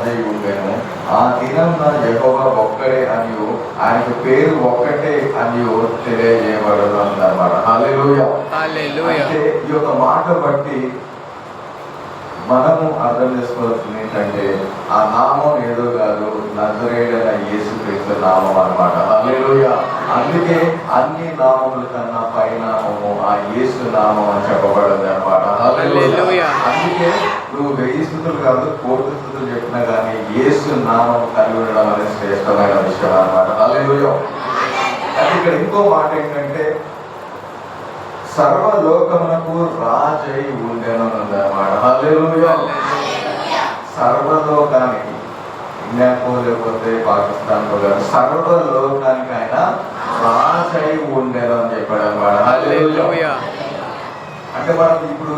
రాజై ఉండెను. ఆ దినమున యెహోవా ఒక్కడే అనియు ఆయనకు పేరు ఒక్కటే అనియు తెలియజేయబడను అన్నమాట. హల్లెలూయా. అంటే ఈ యొక్క మాట బట్టి మనము అర్థం చేసుకోవాల్సింది ఏంటంటే ఆ నామం ఏదో కాదు, నజరేయుడైన యేసుక్రీస్తు నామం అన్నమాట. హల్లెలూయా. అందుకే అన్ని నామముల కన్నా పైనామము ఆ యేసు నామం అని చెప్పబడింది అన్నమాట. హల్లెలూయా. అందుకే నువ్వు 1000 స్తుతులు కాదు, 1,000 స్తుతులు చెప్పినా కానీ యేసు నామం కలిగి ఉండడం అనేది శ్రేష్టమైన విషయం అన్నమాట. హల్లెలూయా. అది ఇక్కడ ఇంకో మాట ఏంటంటే సర్వలోకమునకు రాజై ఉండెను అన్నమాట. హల్లెలూయా. సర్వలోకానికి, ఇండియాకో లేకపోతే పాకిస్తాన్కో కాదు, సర్వలోకానికి ఆయన రాజై ఉండెను అని చెప్పాడు అన్నమాట. హల్లెలూయా. అంటే మనం ఇప్పుడు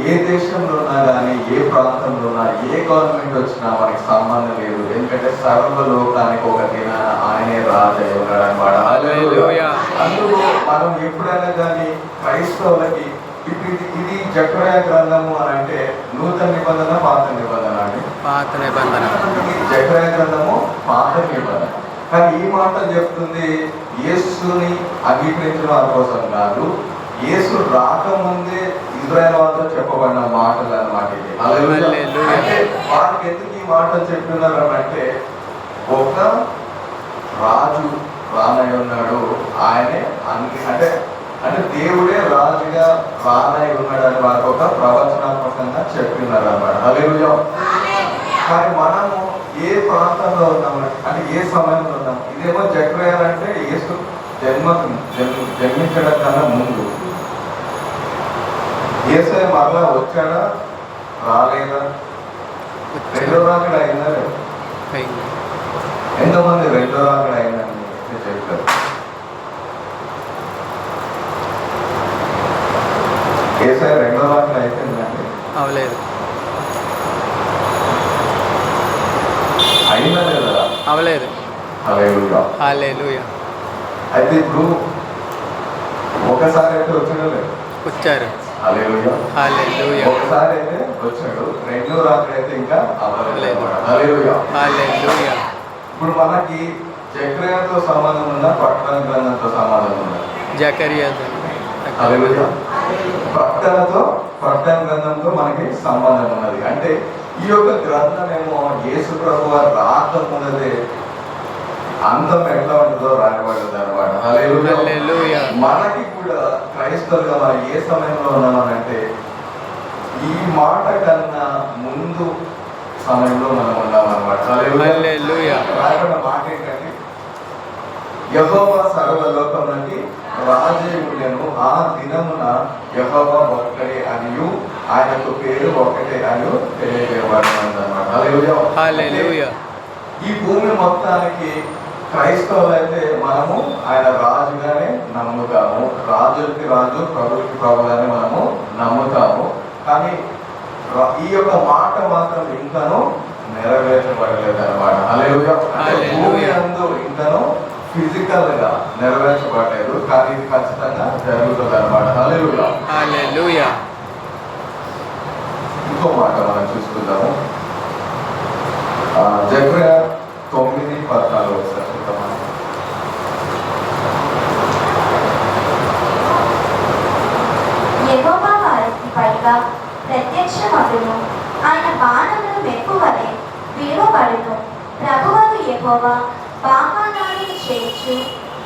ఏ దేశంలో ఉన్నా కానీ, ఏ ప్రాంతంలో ఉన్నా, ఏ గవర్నమెంట్ వచ్చినా మనకి సంబంధం లేదు. ఎందుకంటే సర్వలోకానికి ఒక దినాన ఆయనే రాజై ఉన్నాడు అన్నమాట. హల్లెలూయా. అందులో మనం ఎప్పుడైనా కానీ క్రైస్తవులకి ఇప్పుడు ఇది జకర్యా గ్రంథము అని అంటే నూతన నిబంధన, పాత నిబంధన అండి. పాత నిబంధన. జకర్యా గ్రంథము పాత నిబంధన. కానీ ఈ మాట చెప్తుంది యేసుని అంగీకరించిన వారి కోసం కాదు, యేసు రాకముందే ఇజ్రాయెల్ వాళ్ళతో చెప్పబడిన మాటలు అన్నమాట ఇది. అంటే వారికి ఎందుకు ఈ మాటలు చెప్తున్నారు అంటే ఒక రాజు రానై ఉన్నాడు, ఆయనే అంటే అంటే దేవుడే రాజుగా రానై ఉన్నాడు అని వారికి ఒక ప్రవచనాత్మకంగా చెప్పినారు అన్నమాట. హల్లెలూయా. కానీ మనము ఏ ప్రాంతంలో ఉన్నాం అంటే ఏ సమయంలో ఉన్నాం? ఇదేమో జకర్యా అంటే యేసు జన్మించడం కన్నా ముందు. యేసయ్య మరలా వచ్చాడా రాలేదా? రెండో రాకడ అయిందా? ఎంతమంది రెండో రాకడ అయిందని చెప్పారు? యేసయ్య రెండో రాకడ అయిపోయిందండి? అవలేదు. అయినా లేదా? అవలేదు. హల్లెలూయా. హల్లెలూయా. అయితే ఇప్పుడు ఒకసారి అయితే వచ్చాడు లేదు? వచ్చారు. హల్లెలూయా. హల్లెలూయా. ఒకసారి అయితే వచ్చాడు, రెండో రాత్రి అయితే ఇంకా అవ్వలేదు. హల్లెలూయా. హల్లెలూయా. ఇప్పుడు మనకి జకర్యాతో సంబంధం ఉందా, ప్రకటన గ్రంథంతో సంబంధం ఉందా? జకర్యాతో. హల్లెలూయా. ప్రకటన గ్రంథంతో మనకి సంబంధం ఉన్నది. అంటే ఈ యొక్క గ్రంథం ఏమో యేసు ప్రభువు రాకమున్నదే అంతం ఎట్లా ఉంటుందో రాయబడ్డది అన్నమాట. హల్లెలూయా. మనకి కూడా క్రైస్తవులుగా మనం ఏ సమయంలో ఉన్నామనంటే ఈ మాట కన్నా ముందు సమయంలో మనం ఉన్నామన్నమాట. హల్లెలూయా. రాయబడిన మాట ఏంటంటే యెహోవా సర్వలోకమునకి రాజై ఉండెను. ఆ దినమున యెహోవా ఒక్కడే అనియు ఆయనకు పేరు ఒక్కటే అని తెలియజేయబడింది అన్నమాట. హల్లెలూయా. ఈ భూమి మొత్తానికి క్రైస్తవులైతే మనము ఆయన రాజుగానే నమ్ముతాము, రాజులకి రాజు, ప్రభుకి ప్రభుగానే మనము నమ్ముతాము. కానీ ఈ యొక్క మాట మాత్రం ఇంకనూ నెరవేర్చబడలేదు అన్నమాట. హల్లెలూయా. భూమి అందు ఇంకనూ ఫిజికల్ గా నెరవేర్చబడలేదు, కానీ ఇది ఖచ్చితంగా జరుగుతుంది అన్నమాట. హల్లెలూయా. హల్లెలూయా. ఇంకో మాట మనం చూసుకుందాము. జకర్యా 9:14 ఒకసారి చూద్దామా? యెహోవా వారికి పైగా ప్రత్యక్షమగును, ఆయన బాణములు మెప్పువలె విలువబడును. ప్రభువగు యెహోవా బాకానాలను చేర్చు,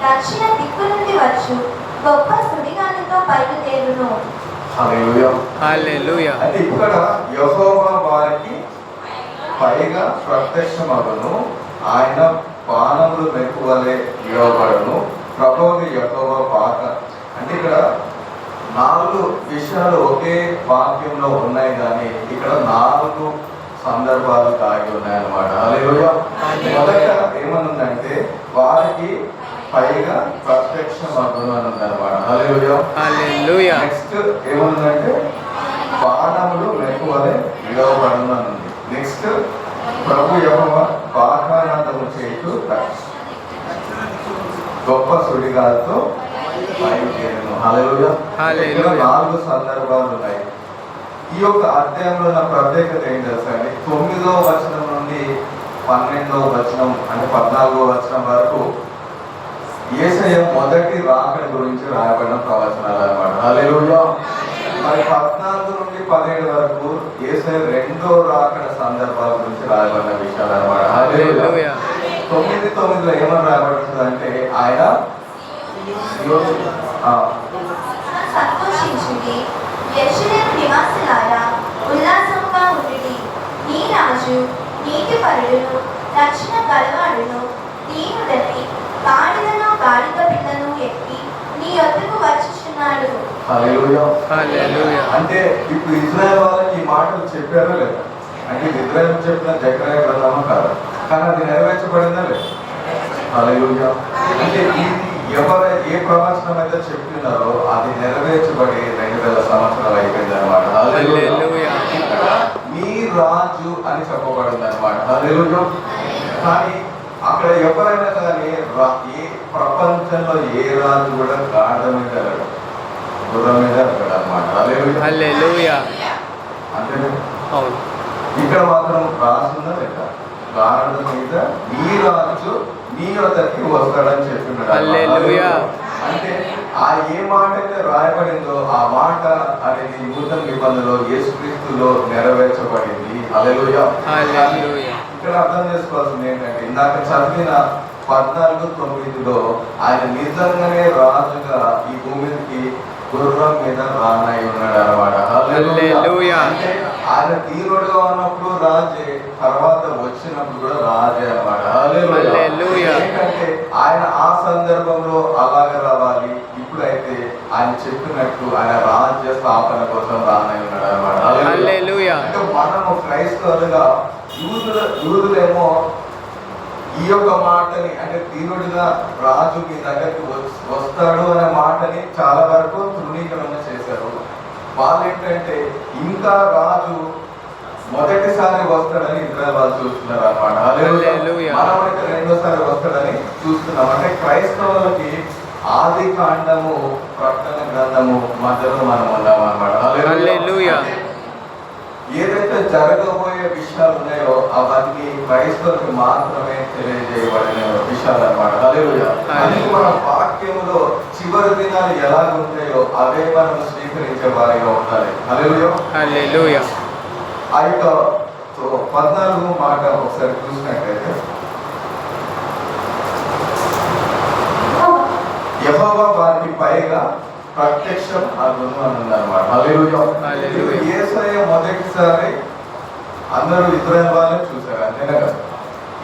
దక్షిణ దిక్కు నుండి వచ్చు గొప్ప సుడిగాలితో బయలుదేరును. హల్లెలూయా. హల్లెలూయా. అంటే ఇక్కడ యెహోవా వారికి పైగా ప్రత్యక్షమగును, ఆయన బాణములు మెప్పువలె విలువబడును. ప్రభువుకు యెహోవా బాక. అంటే ఇక్కడ 4 విషయాలు ఒకే వాక్యంలో ఉన్నాయి, కానీ ఇక్కడ 4 సందర్భాలు దాగి ఉన్నాయన్నమాట. హల్లెలూయా. మొదట ఏమనుందంటే వారికి పైగా ప్రత్యక్షమగును అని ఉందన్నమాట. హల్లెలూయా. నెక్స్ట్ ఏమనుందంటే బాణములు మెప్పువలె విలువబడును అని ఉంది. నెక్స్ట్ ప్రభు యెహోవా బాకానాదము చేయుచు గొప్ప సుడిగాలితో బయలుదేరును. హల్లెలూయా. 4 సందర్భాలు ఉన్నాయి. ఈ యొక్క అధ్యాయంలో ఉన్న ప్రత్యేకత ఏం తెలుసండి? 9వ వచనం నుండి 12వ వచనం అంటే 14వ వచనం వరకు యేసయ్య మొదటి రాకడ గురించి రాయబడిన ప్రవచనాలు అన్నమాట. హల్లెలూయా. మరి 14 నుండి 17 వరకు యేసయ్య రెండో రాకడ సందర్భాల గురించి రాయబడిన విషయాలు అన్నమాట. హల్లెలూయా. 9:9లో ఏమని రాయబడుతుంది అంటే ఆయన సంతోషించుడి, యెరూషలేము నివాసులారా ఉల్లాసముగా ఉండుడి. నీ రాజు నీతిపరుడును రక్షణ గలవాడును దీనుడని గాడిదను గాడిద పిల్లను ఎక్కి నీ యొద్దకు వచ్చుచున్నాడు. హల్లెలూయా. హల్లెలూయా. అంటే ఇప్పుడు ఇజ్రాయెల్ వాళ్ళకి ఈ మాటలు చెప్పారో లేదా? అంటే ఇజ్రాయెల్ చెప్పిన జకర్యా గ్రంథము కాదు, కానీ అది నెరవేర్చబడిందా లేదు? హల్లెలూయా. అంటే ఇది ఏ ప్రవచనం అయితే చెప్తున్నారో అది నెరవేర్చబడి 2000 సంవత్సరాలు అయిపోయింది అనమాట. హల్లెలూయా. ఇక్కడ మీ రాజు అని చెప్పబడింది అనమాట. హల్లెలూయా. కానీ అక్కడ ఎవరైనా కానీ ఏ ప్రపంచంలో ఏ రాజు కూడా గాడిద మీద వెళ్ళడు, గుర్రం మీద వెళ్ళడు అనమాట. హల్లెలూయా. అంటే అవును. ఇక్కడ మాత్రం రాసుందా లేదా? గాడిద మీద మీ రాజు మీ వద్దకి వస్తాడని చెప్తున్నాడు. హల్లెలూయా. అంటే ఆ ఏ మాట అయితే రాయబడిందో ఆ మాట అనేది నూతన నిబంధనలో యేసుక్రీస్తులో నెరవేర్చబడింది. హల్లెలూయా. హల్లెలూయా. ఇక్కడ అర్థం చేసుకోవాల్సింది ఏంటంటే ఇందాక చదివిన 14:9లో ఆయన నిజంగానే రాజుగా ఈ భూమికి గుర్రం మీద రానై ఉన్నాడు అనమాట. హల్లెలూయా. అంటే ఆయన తీరుడుగా ఉన్నప్పుడు రాజే, తర్వాత వచ్చినప్పుడు కూడా రాజే అనమాట. హల్లెలూయా. ఎందుకంటే ఆయన ఆ సందర్భంలో అలాగే రావాలి, ఇప్పుడైతే ఆయన చెప్పినట్టు ఆయన రాజ్య స్థాపన కోసం రానై ఉన్నాడు అనమాట. హల్లెలూయా. అంటే మనము క్రైస్తవులుగా యూదులేమో ఈ యొక్క మాటని అంటే తీరుడుగా రాజు మీ దగ్గరికి వస్తాడు అనే మాటని చాలా వరకు తృణీకరణ చేశారు. వాళ్ళు ఏంటంటే ఇంకా రాజు మొదటిసారి వస్తాడని ఇజ్రాయెల్ వాళ్ళు చూస్తున్నారు అనమాట. మనమైతే రెండోసారి వస్తాడని చూస్తున్నాం. అంటే క్రైస్తవులకి ఆది కాండము ప్రకటన గ్రంథము మధ్యలో మనం ఉన్నాం అనమాట. ఏదైతే జరగబోయే విషయాలు ఉన్నాయో అవన్నీ క్రైస్తవులకు మాత్రమే తెలియజేయబడిన విషయాలు అనమాట. హల్లెలూయా. అందుకే మన వాక్యములో చివరి దినాలు ఎలాగుంటాయో అవే మనం స్వీకరించే వారిగా ఉండాలి. హల్లెలూయా. హల్లెలూయా. ఆ యొక్క 14 మాట ఒకసారి చూసినట్లయితే యెహోవా వారికి పైగా ప్రత్యక్షం అగును అని ఉందన్నమాట. హల్లెలూయా. యేసయ్య మొదటిసారి అందరూ ఇజ్రాయెల్ వాళ్ళని చూశారు, అంతేనా కదా?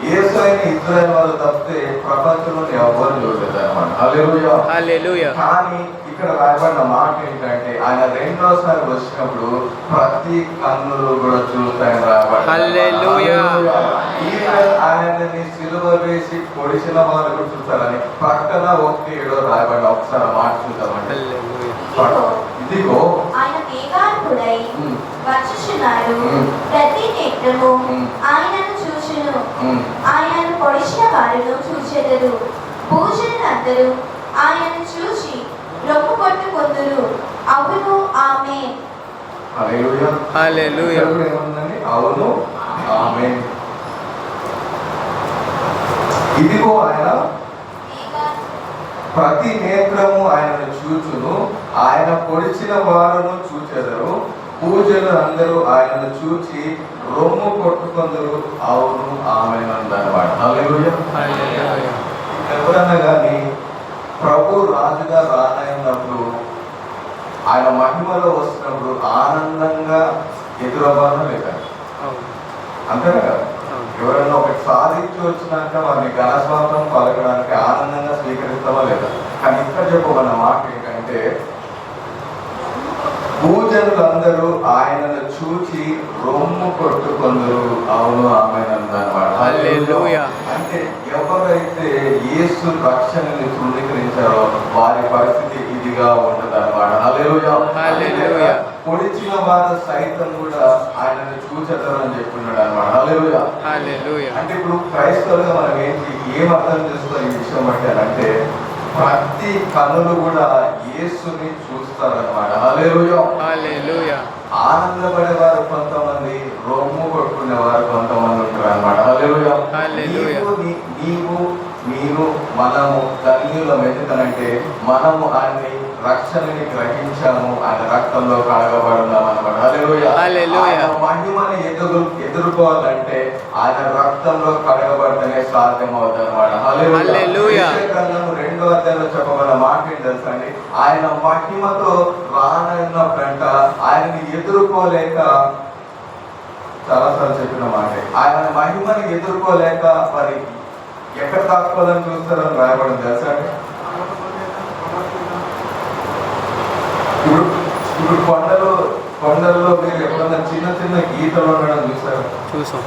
యేసయ్యని ఇజ్రాయెల్ వాళ్ళు తప్పితే ప్రపంచంలో ఎవరు చూడలేదు అనమాట. హల్లెలూయా. కానీ ఇక్కడ రాయబడిన మాట ఏంటంటే ఆయన రెండోసారి వచ్చినప్పుడు ప్రతి కన్నులు కూడా చూస్తాయని రాయబడి. హల్లెలూయా. ఆయనని సిలువ వేసి పొడిచిన వాళ్ళు కూడా చూస్తారని ప్రకటన 1:7 రాయబడిన ఒకసారి మాట చూద్దామండి. ఇదిగో ఆయన మేఘారూఢుడై వచ్చుచున్నాడు, ప్రతి నేత్రము ఆయనను చూచును, ఆయనను పొడిచిన వారును చూచెదరు, పూజలందరూ ఆయనను చూచి రొమ్ము కొట్టుకొందురు. అవును ఆమేన్. హల్లెలూయా. హల్లెలూయా. ఏముందండి? అవును ఆమేన్. ఇదిగో ఆయన ప్రతి నేత్రము ఆయనను చూచును, ఆయన పొడిచిన వారును చూచెదరు, పూజలు అందరూ ఆయనను చూచి రొమ్ము కొట్టుకొందరు. అవును ఆమేన్ అన్నమాట. హల్లెలూయా. ఎవరన్నా కానీ ప్రభు రాజుగా రానైనప్పుడు ఆయన మహిమలో వస్తున్నప్పుడు ఆనందంగా ఎదురవ్వాలని లేదా? అంతేనా కదా? ఎవరైనా ఒకటి సాధించి వచ్చినాక వారిని ఘనస్వాతం పలకడానికి ఆనందంగా స్వీకరిస్తామా లేదా? కానీ ఇక్కడ చెప్పబడిన మాట ఏంటంటే పూజలందరూ ఆయనను చూచి రొమ్ము కొట్టుకొందరు. అవును ఆమేన్ అన్నమాట. హల్లెలూయా. అంటే ఎవరైతే యేసు రక్షణని తృణీకరించారో వారి పరిస్థితి ఇదిగా ఉంటది అన్నమాట. హల్లెలూయా. పొడిచిన వారు సైతం కూడా ఆయనను చూచెదరు అని చెప్తున్నాడు అన్నమాట. హల్లెలూయా. అంటే ఇప్పుడు క్రైస్తవులుగా మనం ఏం అర్థం చేసుకోవాలి ఈ విషయం అంటే అంటే ప్రతి కన్నులు కూడా యేసుని చూస్తారన్నమాట. హల్లెలూయా. ఆనందపడే వారు కొంతమంది, రొమ్ము కొట్టుకునే వారు కొంతమంది ఉంటారు అన్నమాట. హల్లెలూయా. మనము ఆయన్ని రక్షణని గ్రహించాము, ఆయన రక్తంలో కడగబడున్నాం అన్నమాట. హల్లెలూయా. హల్లెలూయా. ఆయన మహిమని ఎదుర్కోవాలంటే ఆయన రక్తంలో కడగబడితేనే సాధ్యమవుతుంది అన్నమాట. హల్లెలూయా. 2వ అధ్యాయంలో చెప్పబడిన మాట ఏంటి తెలుసా అండి? ఆయన మహిమతో రానున్నప్పుడంట ఆయనని ఎదుర్కోలేక, చాలాసార్లు చెప్పిన మాట, ఆయన మహిమని ఎదుర్కోలేక మరి ఎక్కడ దాక్కోవాలని చూస్తారని రాయబడింది తెలుసా అండి? ఇప్పుడు కొండల్లో మీరు ఎప్పుడన్నా చిన్న చిన్న గీతలు ఉండడం చూసారు? చూసాం.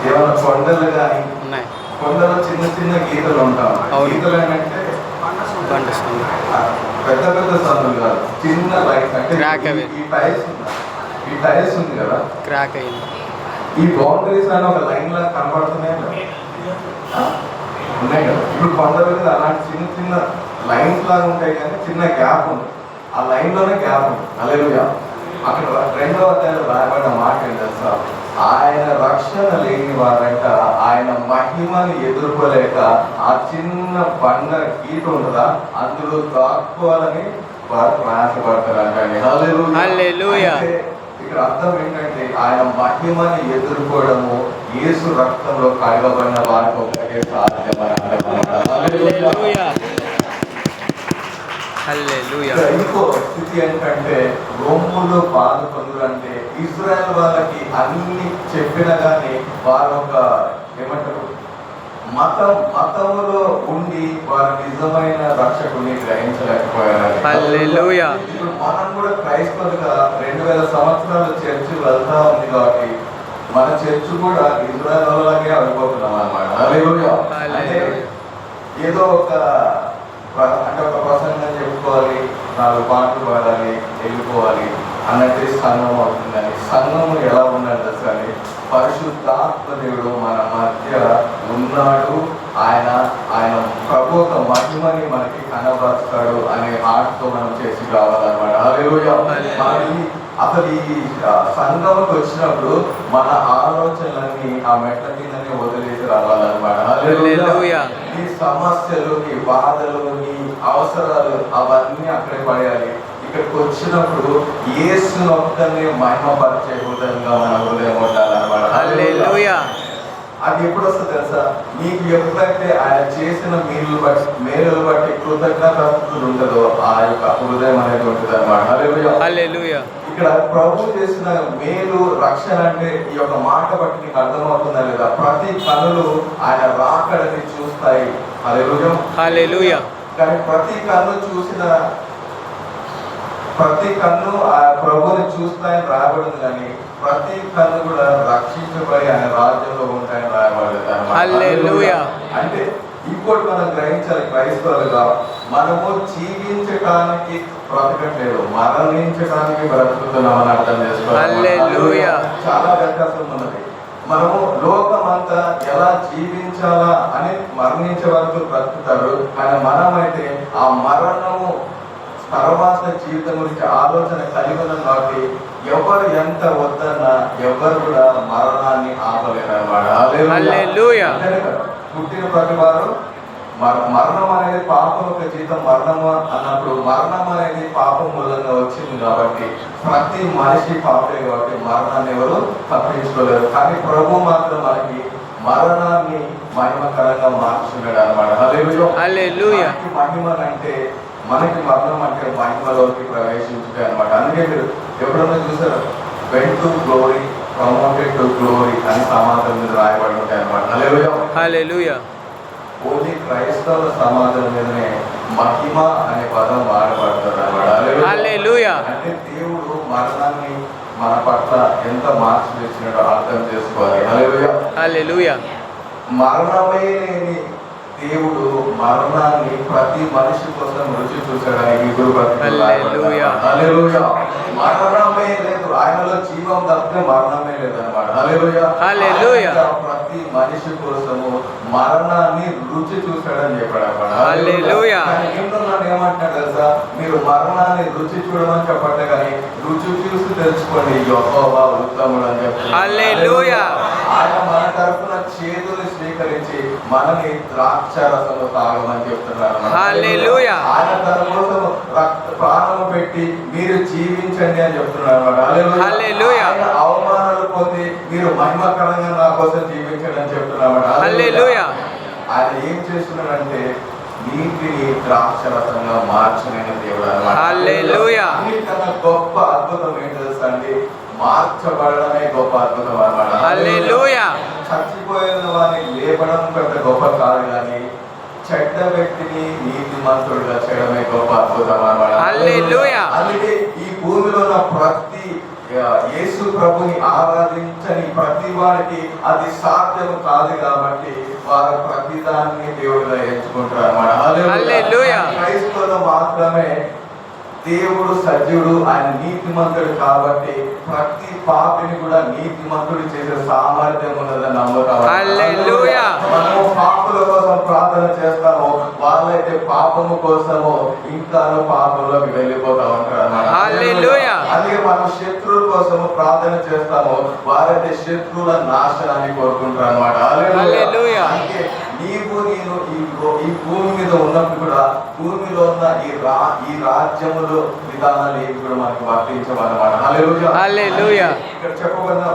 ఏమన్నా కొండలు కానీ ఉన్నాయి. కొండలో చిన్న చిన్న గీతలు ఉంటాం. గీతలు ఏంటంటే పెద్ద పెద్ద సందులు కాదు, చిన్న లైట్. అంటే ఈ టైల్స్ ఉంది కదా, క్రాక్ అయింది. ఈ బౌండరీస్ అని ఒక లైన్ లాగా కనబడుతున్నాయి ఉన్నాయి కదా. ఇప్పుడు కొండల మీద అలాంటి చిన్న చిన్న లైన్స్ లాగా ఉంటాయి, కానీ చిన్న గ్యాప్ ఉంది. ఆ లైన్ లోనే గ్యాప్ ఉంది. హల్లెలూయా. అక్కడ 2వ అధ్యాయంలో రాయబడిన మాట ఏంటి తెలుసా? ఆయన రక్షణ లేని వారంట ఆయన మహిమని ఎదుర్కోలేక ఆ చిన్న బండ గీత ఉంటుందా అందులో దాక్కోవాలని వారు ప్రయాసపడతారంటండి. హల్లెలూయా. ఇక్కడ అర్థం ఏంటంటే ఆయన మహిమని ఎదుర్కోవడము యేసు రక్తంలో కడగబడిన వారికి ఒకటే సాధ్యమని ఇంకో స్థితి ఏంటంటే రొమ్ములు బాధ పొందులు. అంటే ఇజ్రాయెల్ వాళ్ళకి అన్ని చెప్పినా గానీ వారు ఒక ఏమంటారు మతములో ఉండి వారు నిజమైన రక్షకుని గ్రహించలేకపోయారు. ఇప్పుడు మనం కూడా క్రైస్తవులుగా 2000 సంవత్సరాలు చర్చి వెళ్తా ఉంది కాబట్టి మన చర్చ్ కూడా ఇజ్రాయెల్ వాళ్ళలాగే అయిపోతున్నాం అన్నమాట. హల్లెలూయా. అంటే ఏదో ఒక ప్రసంగం చెప్పుకోవాలి, 4 పాటలు పాడాలి, వెళ్ళిపోవాలి అన్నట్టు సంఘం అవుతుందని. సంఘం ఎలా ఉండాలి తెలుసా? పరిశుద్ధాత్మ దేవుడు మన మధ్య ఉన్నాడు, ఆయన ప్రభు ఒక మహిమని మనకి కనబరుస్తాడు అనే ఆటతో మనం చేసి రావాలన్నమాట. హల్లెలూయా. అసలు ఈ సంఘంకి వచ్చినప్పుడు మన ఆలోచనలన్నీ ఆ మెట్ల కిందనే వదిలేసి రావాలన్నమాట. హల్లెలూయా. నీ సమస్యలు, నీ బాధలు, నీ అవసరాలు అవన్నీ అక్కడే పడేయాలి. ఇక్కడికి వచ్చినప్పుడు యేసుని ఒక్కరిని మహిమపరిచే విధంగా మన హృదయం ఉండాలన్నమాట. హల్లెలూయా. అది ఎప్పుడు వస్తుంది తెలుసా? నీకు ఎప్పుడైతే ఆయన చేసిన మేలులు బట్టి కృతజ్ఞతాస్తుతులు ఉంటుందో ఆ యొక్క హృదయం అనేది ఉంటుంది అన్నమాట. హల్లెలూయా. ఇక్కడ ప్రభు చేసిన మేలు రక్షణ అంటే ఈ యొక్క మాట బట్టి నీకు అర్థమవుతుందా లేదా? ప్రతి కన్నులు ఆయన రాకడని చూస్తాయి. హల్లెలూయా. కానీ ప్రతి కన్ను ఆ ప్రభుని చూస్తాయని రాయబడింది, కానీ ప్రతి కన్ను కూడా రక్షించబడి ఆయన రాజ్యంలో ఉంటాయని రాయబడింది అన్నమాట. అంటే ఇంకోటి మనం గ్రహించాలి, క్రైస్తవులుగా మనము జీవించడానికి బ్రతకట్లేదు, మరణించడానికి బ్రతుకుతున్నామని అర్థం చేసుకోవాలి. చాలా వ్యత్యాసం ఉన్నది. మనము లోకమంతా ఎలా జీవించాలా అని మరణించే వరకు బ్రతుకుతారు, కానీ మనమైతే ఆ మరణము తర్వాత జీవితం గురించి ఆలోచన కలిగి ఉన్నాం కాబట్టి ఎవరు ఎంత వద్దన్నా ఎవరు కూడా మరణాన్ని ఆపలేరు అన్నమాట. పుట్టిన ప్రతి వారు మరణం అనేది పాపం యొక్క జీవితం మరణము అన్నప్పుడు మరణం అనేది పాపం మూలంగా వచ్చింది కాబట్టి ప్రతి మనిషి పాపే కాబట్టి మరణాన్ని ఎవరు తప్పించుకోలేరు. కానీ ప్రభు మాత్రం మనకి మరణాన్ని మహిమకరంగా మార్చుకున్నాడు అన్నమాట. హల్లెలూయా. మహిమ అంటే మనకి మరణం అంటే మహిమలోకి ప్రవేశించుతాయి అన్నమాట. అందుకే మీరు ఎప్పుడన్నా చూసారు, went to glory, promoted to glory అని సమాజం మీద రాయబడి ఉంటాయి అన్నమాట. హల్లెలూయా. ఓన్లీ క్రైస్తవ సమాజం మీదనే మహిమ అనే పదం వాడబడతారు అన్నమాట. అంటే దేవుడు మరణాన్ని మన పట్ల ఎంత మార్చి తెచ్చినాడో అర్థం చేసుకోవాలి. హల్లెలూయా. మరణమే లేని దేవుడు మరణాన్ని ప్రతి మనిషి కోసం రుచి చూసాడని మరణమే లేదు, ఆయనలో జీవం తప్పితే మరణమే లేదన్నమాట. ప్రతి మనిషి కోసము మరణాన్ని రుచి చూసాడని చెప్పాడు అన్నమాట. ఏమంటాడు తెలుసా? మీరు మరణాన్ని రుచి చూడమని చెప్పండి, కానీ రుచి చూసి తెలుసుకోండి యెహోవా ఉత్తముడు అని చెప్పాడు. ఆయన మన తరఫున చేతులు స్వీకరించి స్వీకరించి మనని ద్రాక్షరసంలో తాగమని చెప్తున్నారు. హల్లెలూయా. ఆయన తన కోసం ప్రాణం పెట్టి మీరు జీవించండి అని చెప్తున్నారు. హల్లెలూయా. ఆయన అవమానాలు పొంది మీరు మహిమకరంగా నా కోసం జీవించండి అని చెప్తున్నారు. హల్లెలూయా. ఆయన ఏం చేస్తున్నాడంటే నీటిని ద్రాక్షరసంగా మార్చిన దేవుడు అన్నమాట. హల్లెలూయా. అన్నిటికన్నా గొప్ప అద్భుతం ఏంటి తెలుసా అండి? మార్చబడడమే గొప్ప అద్భుతం అన్నమాట. హల్లెలూయా. చచ్చిపోయిన వారిని లేపడం పెద్ద గొప్ప కాదు, కానీ చెడ్డ వ్యక్తిని నీతిమంతుడిగా చేయడమే గొప్ప అద్భుతం అన్నమాట. హల్లెలూయా. అందుకే ఈ భూమిలో ఉన్న ప్రతి యేసు ప్రభుని ఆరాధించని ప్రతి వారికి అది సాధ్యం కాదు, కాబట్టి వారు ప్రతిదాన్ని దేవుడిగా ఎంచుకుంటారు అన్నమాట. హల్లెలూయా. క్రైస్తవులు మాత్రమే దేవుడు సజీవుడు, ఆయన నీతిమంతుడు, కాబట్టి ప్రతి పాపిని కూడా నీతిమంతుడు చేసే సామర్థ్యం ఉన్నదని నమ్ముతాం. హల్లెలూయా. మనము పాపుల కోసం ప్రార్థన చేస్తాము, వాళ్ళైతే పాపము కోసము ఇంకాను పాపంలోకి వెళ్ళిపోతా ఉంటారు అన్నమాట. హల్లెలూయా. అందుకే మనం శత్రువుల కోసము ప్రార్థన చేస్తాము, వారైతే శత్రువుల నాశనాన్ని కోరుకుంటారు అన్నమాట. హల్లెలూయా. అందుకే నీవు నేను ఈ భూమి మీద ఉన్నప్పుడు కూడా భూమిలో ఉన్న ఈ రాజ్యములో విధానాలు ఏవి కూడా మనకు వర్తించమన్నమాట. హల్లెలూయా. ఇక్కడ చెప్పబడిన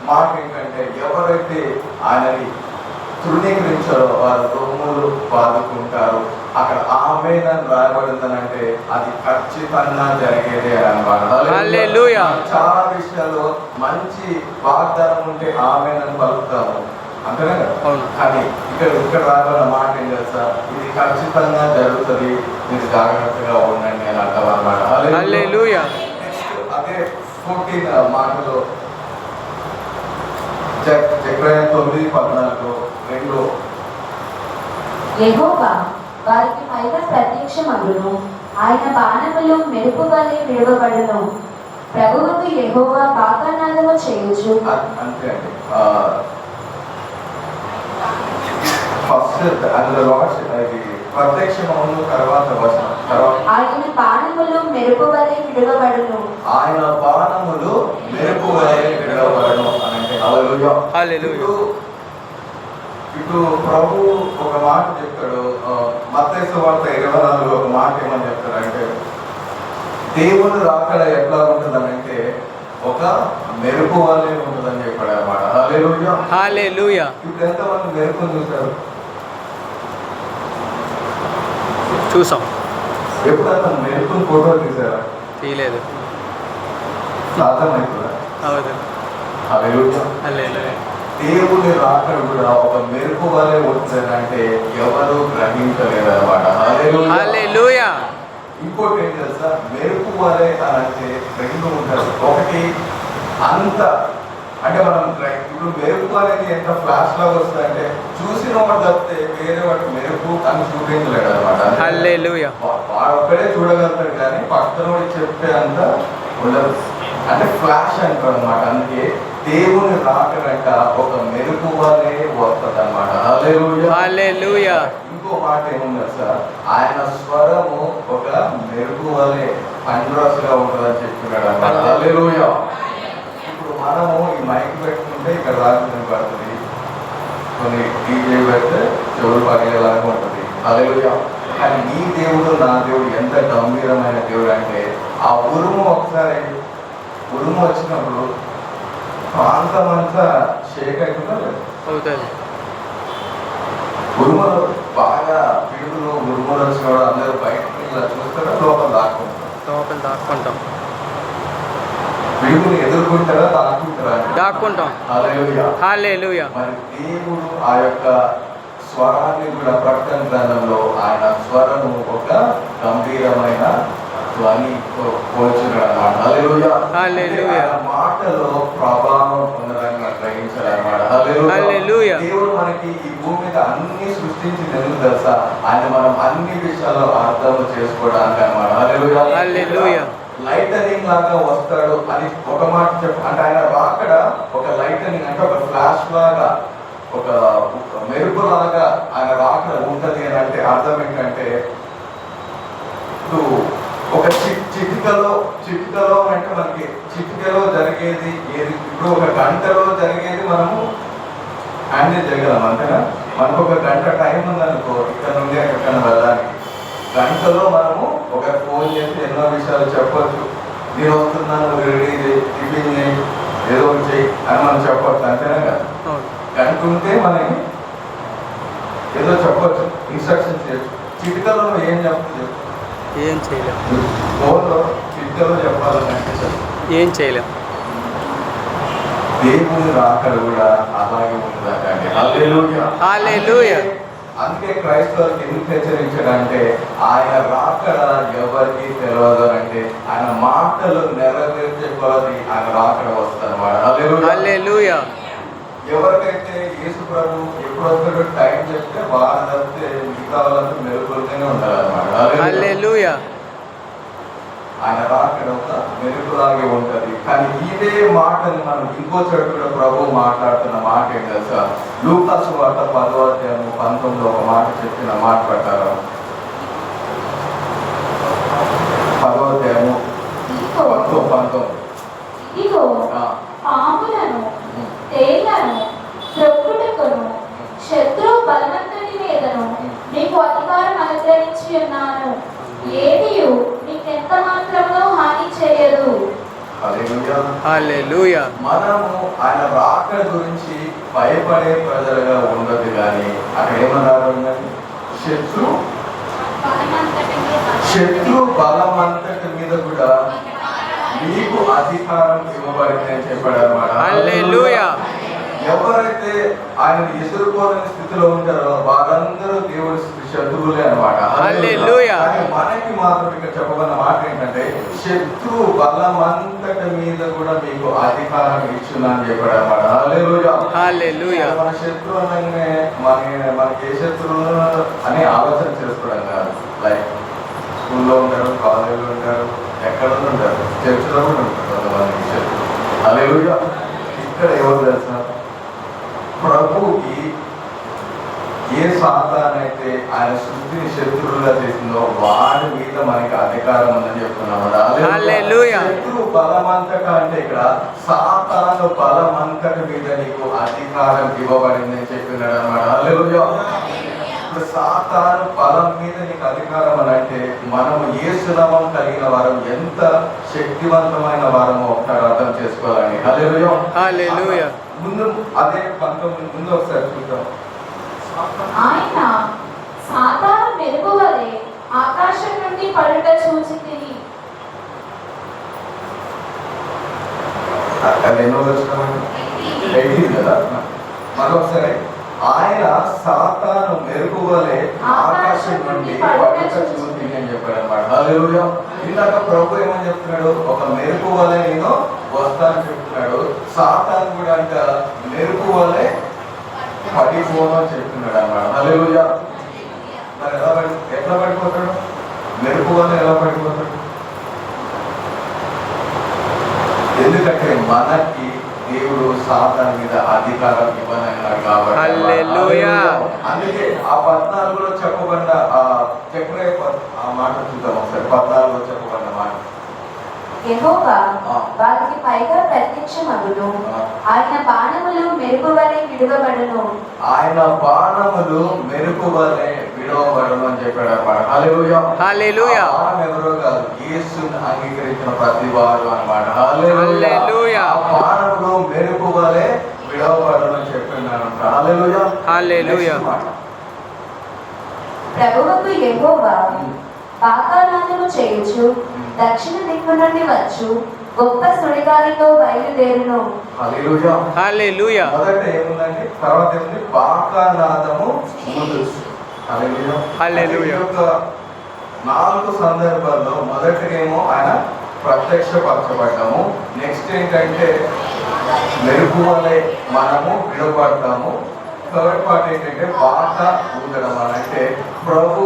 మాట ఏంటంటే, ఎవరైతే ఆయనని తృణీకరించారో వారు రొమ్ములు బాదుకుంటారు. అక్కడ ఆమేనని రాయబడిందనంటే అది ఖచ్చితంగా జరిగేదే అన్నమాట. హల్లెలూయా. చాలా విషయాల్లో మంచి వాగ్దానం ఉంటే ఆమేనని పలుకుతాము, అంతేనా కదా? కానీ ఇక్కడ రాబడిన మాట ఏం తెలుసా? ఇది ఖచ్చితంగా జరుగుతుంది, మీరు జాగ్రత్తగా ఉండండి అని అర్థం అన్నమాట. హల్లెలూయా. నెక్స్ట్ అదే 14 మాటలో జెకర్యా 9:14 యెహోవా వారికి పైగా ప్రత్యక్షమగును, ఆయన బాణములు మెరుపు వలె విడవబడును, ప్రభువుకు యెహోవా పాకనాదము చేయుచు. అంతే అండి. ఫస్ట్ అందులో అది ప్రత్యక్షమవును, తర్వాత వచనం తర్వాత ఆయన బాణములు మెరుపు వలె విడవబడును. ఆయన బాణములు మెరుపు వలె విడవబడును అని అంటే హల్లెలూయా. హల్లెలూయా. ఇటు ప్రభు ఒక మాట చెప్తాడు, మత్తయి సువార్త 24 ఒక మాట ఏమని చెప్తాడు అంటే, దేవుని రాకడ ఎట్లా ఉంటుందనంటే ఒక మెరుపు వలె ఉంటుందని చెప్పాడు అన్నమాట. హల్లెలూయా. హల్లెలూయా. ఇప్పుడు ఎంతమంది మెరుపుని చూశారు? చూసాం. ఎప్పుడన్నా మెరుపుని ఫోటో తీసారా? తీయలేదు. సాధారణంగా అవును. హల్లెలూయా. హల్లెలూయా. దేవుని రాకడ కూడా ఒక మెరుపు వలె ఉంటుందంటే ఎవరు గ్రహించలేరు అన్నమాట. హల్లెలూయా. ఇంకోటి ఏం తెలుసా? మెరుపు వలె అని అంటే రెండు ఉంటారు. ఒకటి అంత అంటే మనం ఇప్పుడు మెరుపు అనేది ఎంత ఫ్లాష్ లాగా వస్తుందంటే చూసిన వాడు తప్పితే వేరే వాటి మెరుపు అని చూపించలేడు అనమాట. హల్లెలూయా. వాడు ఒక్కడే చూడగలుగుతాడు, కానీ పక్కన వాడు చెప్పే అంత ఉండదు, అంటే ఫ్లాష్ అంటారు అనమాట. అందుకే దేవుని రాకడంట ఒక మెరుపు వలె వస్తుంది అనమాట. హల్లెలూయా. ఇంకో మాట ఏముంది సార్? ఆయన స్వరము ఒక మెరుపు వలె కండ్రస్గా ఉంటుందని చెప్తున్నాడు అనమాట. హల్లెలూయా. ఇప్పుడు మనము ఈ మైక్ పెట్టుకుంటే ఇక్కడ రాకుండా పడుతుంది, కొన్ని డీజే పెడితే చెవులు పగలేలాగా ఉంటుంది. హల్లెలూయా. కానీ నీ దేవుడు నా దేవుడు ఎంత గంభీరమైన దేవుడు అంటే, ఆ ఉరుము ఒకసారి ఉరుము వచ్చినప్పుడు ప్రాంతం అంతా షేక్ అవుతుందా? అవుతుంది. ఉరుములు బాగా పిడుగులు ఉరుములు వచ్చినప్పుడు అందరూ బయటకు ఇలా చూస్తారా, లోపల దాక్కుంటాం. పిడుగుని ఎదుర్కొంటారా, దాక్కుంటాం. హల్లెలూయా. హల్లెలూయా. మరి దేవుడు ఆ యొక్క స్వరాన్ని కూడా ప్రకటన గ్రంథంలో ఆయన స్వరము ఒక గంభీరమైన ధ్వని పోల్చున్నాడు అన్నమాట. హల్లెలూయా. హల్లెలూయా. ఆయన మాటలో ప్రభావం ఉన్నదని మనం గ్రహించాలన్నమాట. హల్లెలూయా. దేవుడు మనకి ఈ భూమి మీద అన్ని సృష్టించింది ఎందుకు తెలుసా? ఆయన మనం అన్ని విషయాల్లో అర్థం చేసుకోవడానికి అన్నమాట. హల్లెలూయా. లైటనింగ్ లాగా వస్తాడు అని ఒక మాట చెప్పు, అంటే ఆయన రాకడ ఒక లైటనింగ్ అంటే ఒక ఫ్లాష్ లాగా, ఒక మెరుపు లాగా ఆయన రాకడ ఉంటది అని అంటే అర్థం ఏంటంటే, ఒక చిటికలో అంటే మనకి చిటికలో జరిగేది ఏది, ఇప్పుడు ఒక గంటలో జరిగేది మనము హ్యాండిల్ చేయగలం అంతేనా. మనకు ఒక గంట టైం ఉందనుకో ఇక్కడ నుండి ఎక్కడికైనా వెళ్ళడానికి, గంటలో మనము ఒక ఫోన్ చేసి ఎన్నో విషయాలు చెప్పొచ్చు. నేను వస్తున్నాను, రెడీ చేయి, టిఫిన్ చేయి, ఏదో ఒకటి చేయి అని మనం చెప్పొచ్చు అంతేనా కదా. గంట ఉంటే మనకి ఏదో చెప్పొచ్చు, ఇన్స్ట్రక్షన్ చేయొచ్చు. చిటికలో ఏం చెప్తుంది, ఏం చేయలేం. ఫోన్లో చిటికలో చెప్పాలంటే ఏం చేయలేం. దేవుని రాకడ కూడా అలాగే ఉంటుందండి. హల్లెలూయా. హల్లెలూయా. అందుకే క్రైస్తవులకు ఎందుకు హెచ్చరించాడంటే ఆయన రాకడ ఎవరికి తెలియదు అంటే ఆయన మాటలు నెరవేర్చే కొలది ఆయన రాకడ వస్తారన్నమాట. హల్లెలూయా. ఎవరికైతే యేసు ప్రభు ఎప్పుడు వస్తాడో టైం చెప్తే వారు తప్పితే మిగతా వాళ్ళంతా మెరుగులుగానే ఉంటారన్నమాట. హల్లెలూయా. ఆయన రాకడ ఒక మెరుగులాగే ఉంటది. కానీ ఇదే మాటని మనం ఇంకో చోట కూడా ప్రభు మాట్లాడుతున్న మాట ఏం తెలుసా, లూకా సువార్త 10వ అధ్యాయం 19 ఒక మాట చెప్పిన మాట ప్రకారం 10వ అధ్యాయం 19 ఇదిగో పాములను తేళ్లను త్రొక్కుటకును శత్రువు బలవంతుని మీదను నీకు అధికారం అనుగ్రహించి ఉన్నాను, ఏదియు నీకెంత మాత్రమో హాని చేయదు. హల్లెలూయా. మనము ఆయన రాకడ గురించి భయపడే ప్రజలుగా ఉండదు. కానీ అక్కడ ఏమన్నారు, శత్రు బలమంతటి మీద కూడా మీకు అధికారం ఇవ్వబడింది అని చెప్పాడు అనమాట. హల్లెలూయా. ఎవరైతే ఆయన ఎదుర్కోలేని స్థితిలో ఉంటారో వారందరూ దేవుడి శత్రువులే అనమాట. హల్లెలూయా. మనకి మాత్రం ఇక్కడ చెప్పబడిన మాట ఏంటంటే శత్రు బలమంతటి మీద కూడా మీకు అధికారం ఇచ్చున్నా అని చెప్పాడు అనమాట. హల్లెలూయా. హల్లెలూయా. మన శత్రువు అనగానే మనకి ఏ శత్రువు అని ఆలోచన చేసుకోవడం కాదు. లైక్ స్కూల్లో ఉంటారు, కాలేజీలో ఉంటారు, ఎక్కడ ఉంటారు, చర్చిలో కూడా ఉంటారు కొంతమంది శత్రువు. హల్లెలూయా. ఇక్కడ ఎవరు తెలుసా, ప్రభుకి ఏ సాతానైతే ఆయన సృష్టిని శత్రువులుగా చేసిందో వాడి మీద మనకి అధికారం ఉందని చెప్తున్నాము. హల్లెలూయా. శత్రు బలమంతట అంటే ఇక్కడ సాతాను బలమంతటి మీద నీకు అధికారం ఇవ్వబడింది అని చెప్పినాడు అన్నమాట. హల్లెలూయా. ఇప్పుడు సాతాను బలం మీద నీకు అధికారం అని అంటే మనము యేసు నామం కలిగిన వారం ఎంత శక్తివంతమైన వారమో ఒకసారి అర్థం చేసుకోవాలని. హల్లెలూయా. హల్లెలూయా. ముందు అదే 19 ముందు ఒకసారి చూద్దాం. ఆయన సాతాను మెరుపు వలె ఆకాశం నుండి పడుట చూచితిని. అది ఎన్నో వచ్చినామండి 18 కదా. మరొకసారి ఆయన సాతాను మెరుపు వలె ఆకాశం నుండి పడుట చూచితిని అని చెప్పాడు అనమాట. హల్లెలూయా. ఇందాక ప్రభు ఏమని చెప్తున్నాడు, ఒక మెరుపు వలె నేను వస్తానని చెప్తున్నాడు. సాతాను కూడా అంట మెరుపు వలె పడిపోను చెప్తున్నాడు అన్నమాట. హల్లెలూయా. మరి ఎట్లా పడిపోతాడు, మెరుపు వల్ల ఎలా పడిపోతాడు? ఎందుకంటే మనకి దేవుడు సాతాను మీద అధికారం ఇవ్వనన్నాడు కాబట్టి. హల్లెలూయా. అందుకే ఆ 14లో చెప్పబడిన ఆ మాట చూద్దాం ఒకసారి. 14లో చెప్పబడిన మాట, యెహోవా వారికి పైగా ప్రత్యక్షమగును, ఆయన బాణములు మెరుపు వలె విడువబడును. ఆయన బాణములు మెరుపు వలె విడవబడును అని చెప్పాడు అన్నమాట. హల్లెలూయా. హల్లెలూయా. బాణం ఎవరో కాదు, యేసుని అంగీకరించిన ప్రతి వారు అన్నమాట. హల్లెలూయా. బాణములు మెరుపు వలె విడవబడును అని చెప్పినాడు. హల్లెలూయా. హల్లెలూయా. ప్రభువుకు యెహోవా బాకానాదము చేయుచు దక్షిణ దిక్కు నుండి వచ్చు గొప్ప సుడిగాలితో బయలుదేరును. హల్లెలూయా. హల్లెలూయా. మొదట ఏముందండి, తర్వాత ఏముంది, బాకానాదము ఊదుచు. హల్లెలూయా. హల్లెలూయా. 4 సందర్భాల్లో మొదటేమో ఆయన ప్రత్యక్షపరచబడ్డాము. నెక్స్ట్ ఏంటంటే మెరుపు వలె మనము విడబడతాము. థర్డ్ పార్ట్ ఏంటంటే బాక ఊదడం అని అంటే ప్రభు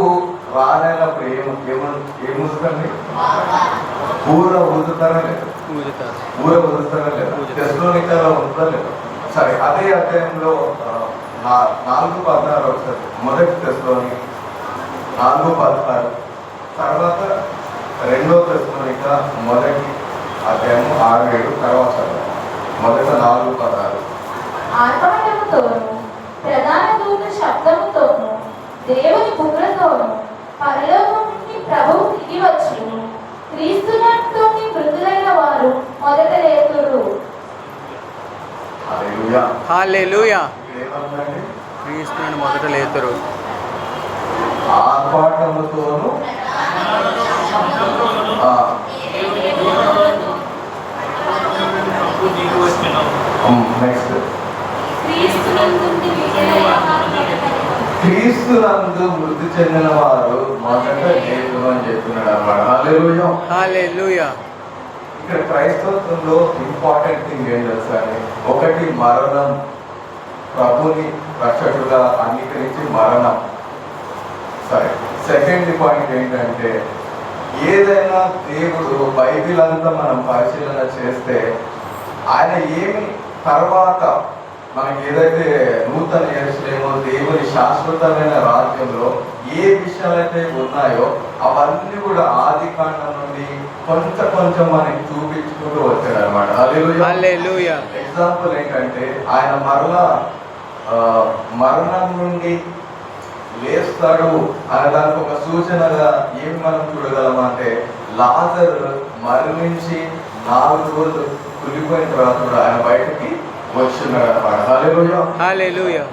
రానప్పుడు ఏముందండి, ఊర ఊదుతారా లేదు, ఊర ఊదుతారా లేదా, తెస్సలోనికలో ఉందా లేదా. సరే, అదే అధ్యాయంలో 4:16 ఒకసారి, మొదటి తెస్సలోని 4:16, తర్వాత 2వ తెస్సలోనిక మొదటి అధ్యాయము 6-7, తర్వాత మొదట 4:16. ఆర్భాటముతోను పుత్రులతోను పరలోకం నుండి ప్రభువు దిగి వచ్చును. క్రీస్తునంతోని మృతులైన వారు మొదట లేతురు. హల్లెలూయా. హల్లెలూయా. ఇక్కడ ఏమన్నాడండి? క్రీస్తుని మొదట లేతురు. ఆర్భాటముతోను నెక్స్ట్ క్రీస్తునందు మృతి చెందిన వారు మొదట లేతురు అని చెప్తున్నాడు అన్నమాట. హల్లెలూయా. హల్లెలూయా. ఇక్కడ క్రైస్తవంలో ఇంపార్టెంట్ థింగ్ ఏం తెలుసండి? ఒకటి మరణం, ప్రభుని రక్షకుడుగా అంగీకరించి మరణం. సరే, సెకండ్ పాయింట్ ఏంటంటే ఏదైనా దేవుడు బైబిల్ అంతా మనం పరిశీలన చేస్తే ఆయన ఏమి తర్వాత మనకి ఏదైతే నూతన యెరూషలేమో దేవుని శాశ్వతమైన రాజ్యంలో ఏ విషయాలైతే ఉన్నాయో అవన్నీ కూడా ఆది కాండం నుండి కొంచెం మనకి చూపించుకుంటూ వచ్చాడు అనమాట. హల్లెలూయా. ఎగ్జాంపుల్ ఏంటంటే ఆయన మరలా మరణం నుండి లేస్తాడు అనే దానికి ఒక సూచనగా ఏమి మనం చూడగలమంటే లాజరు మరణించి 4 రోజులు కులిపోయిన తర్వాత కూడా ఆయన బయటకి వచ్చున్నాడు అనమాట. హల్లెలూయా. హల్లెలూయా.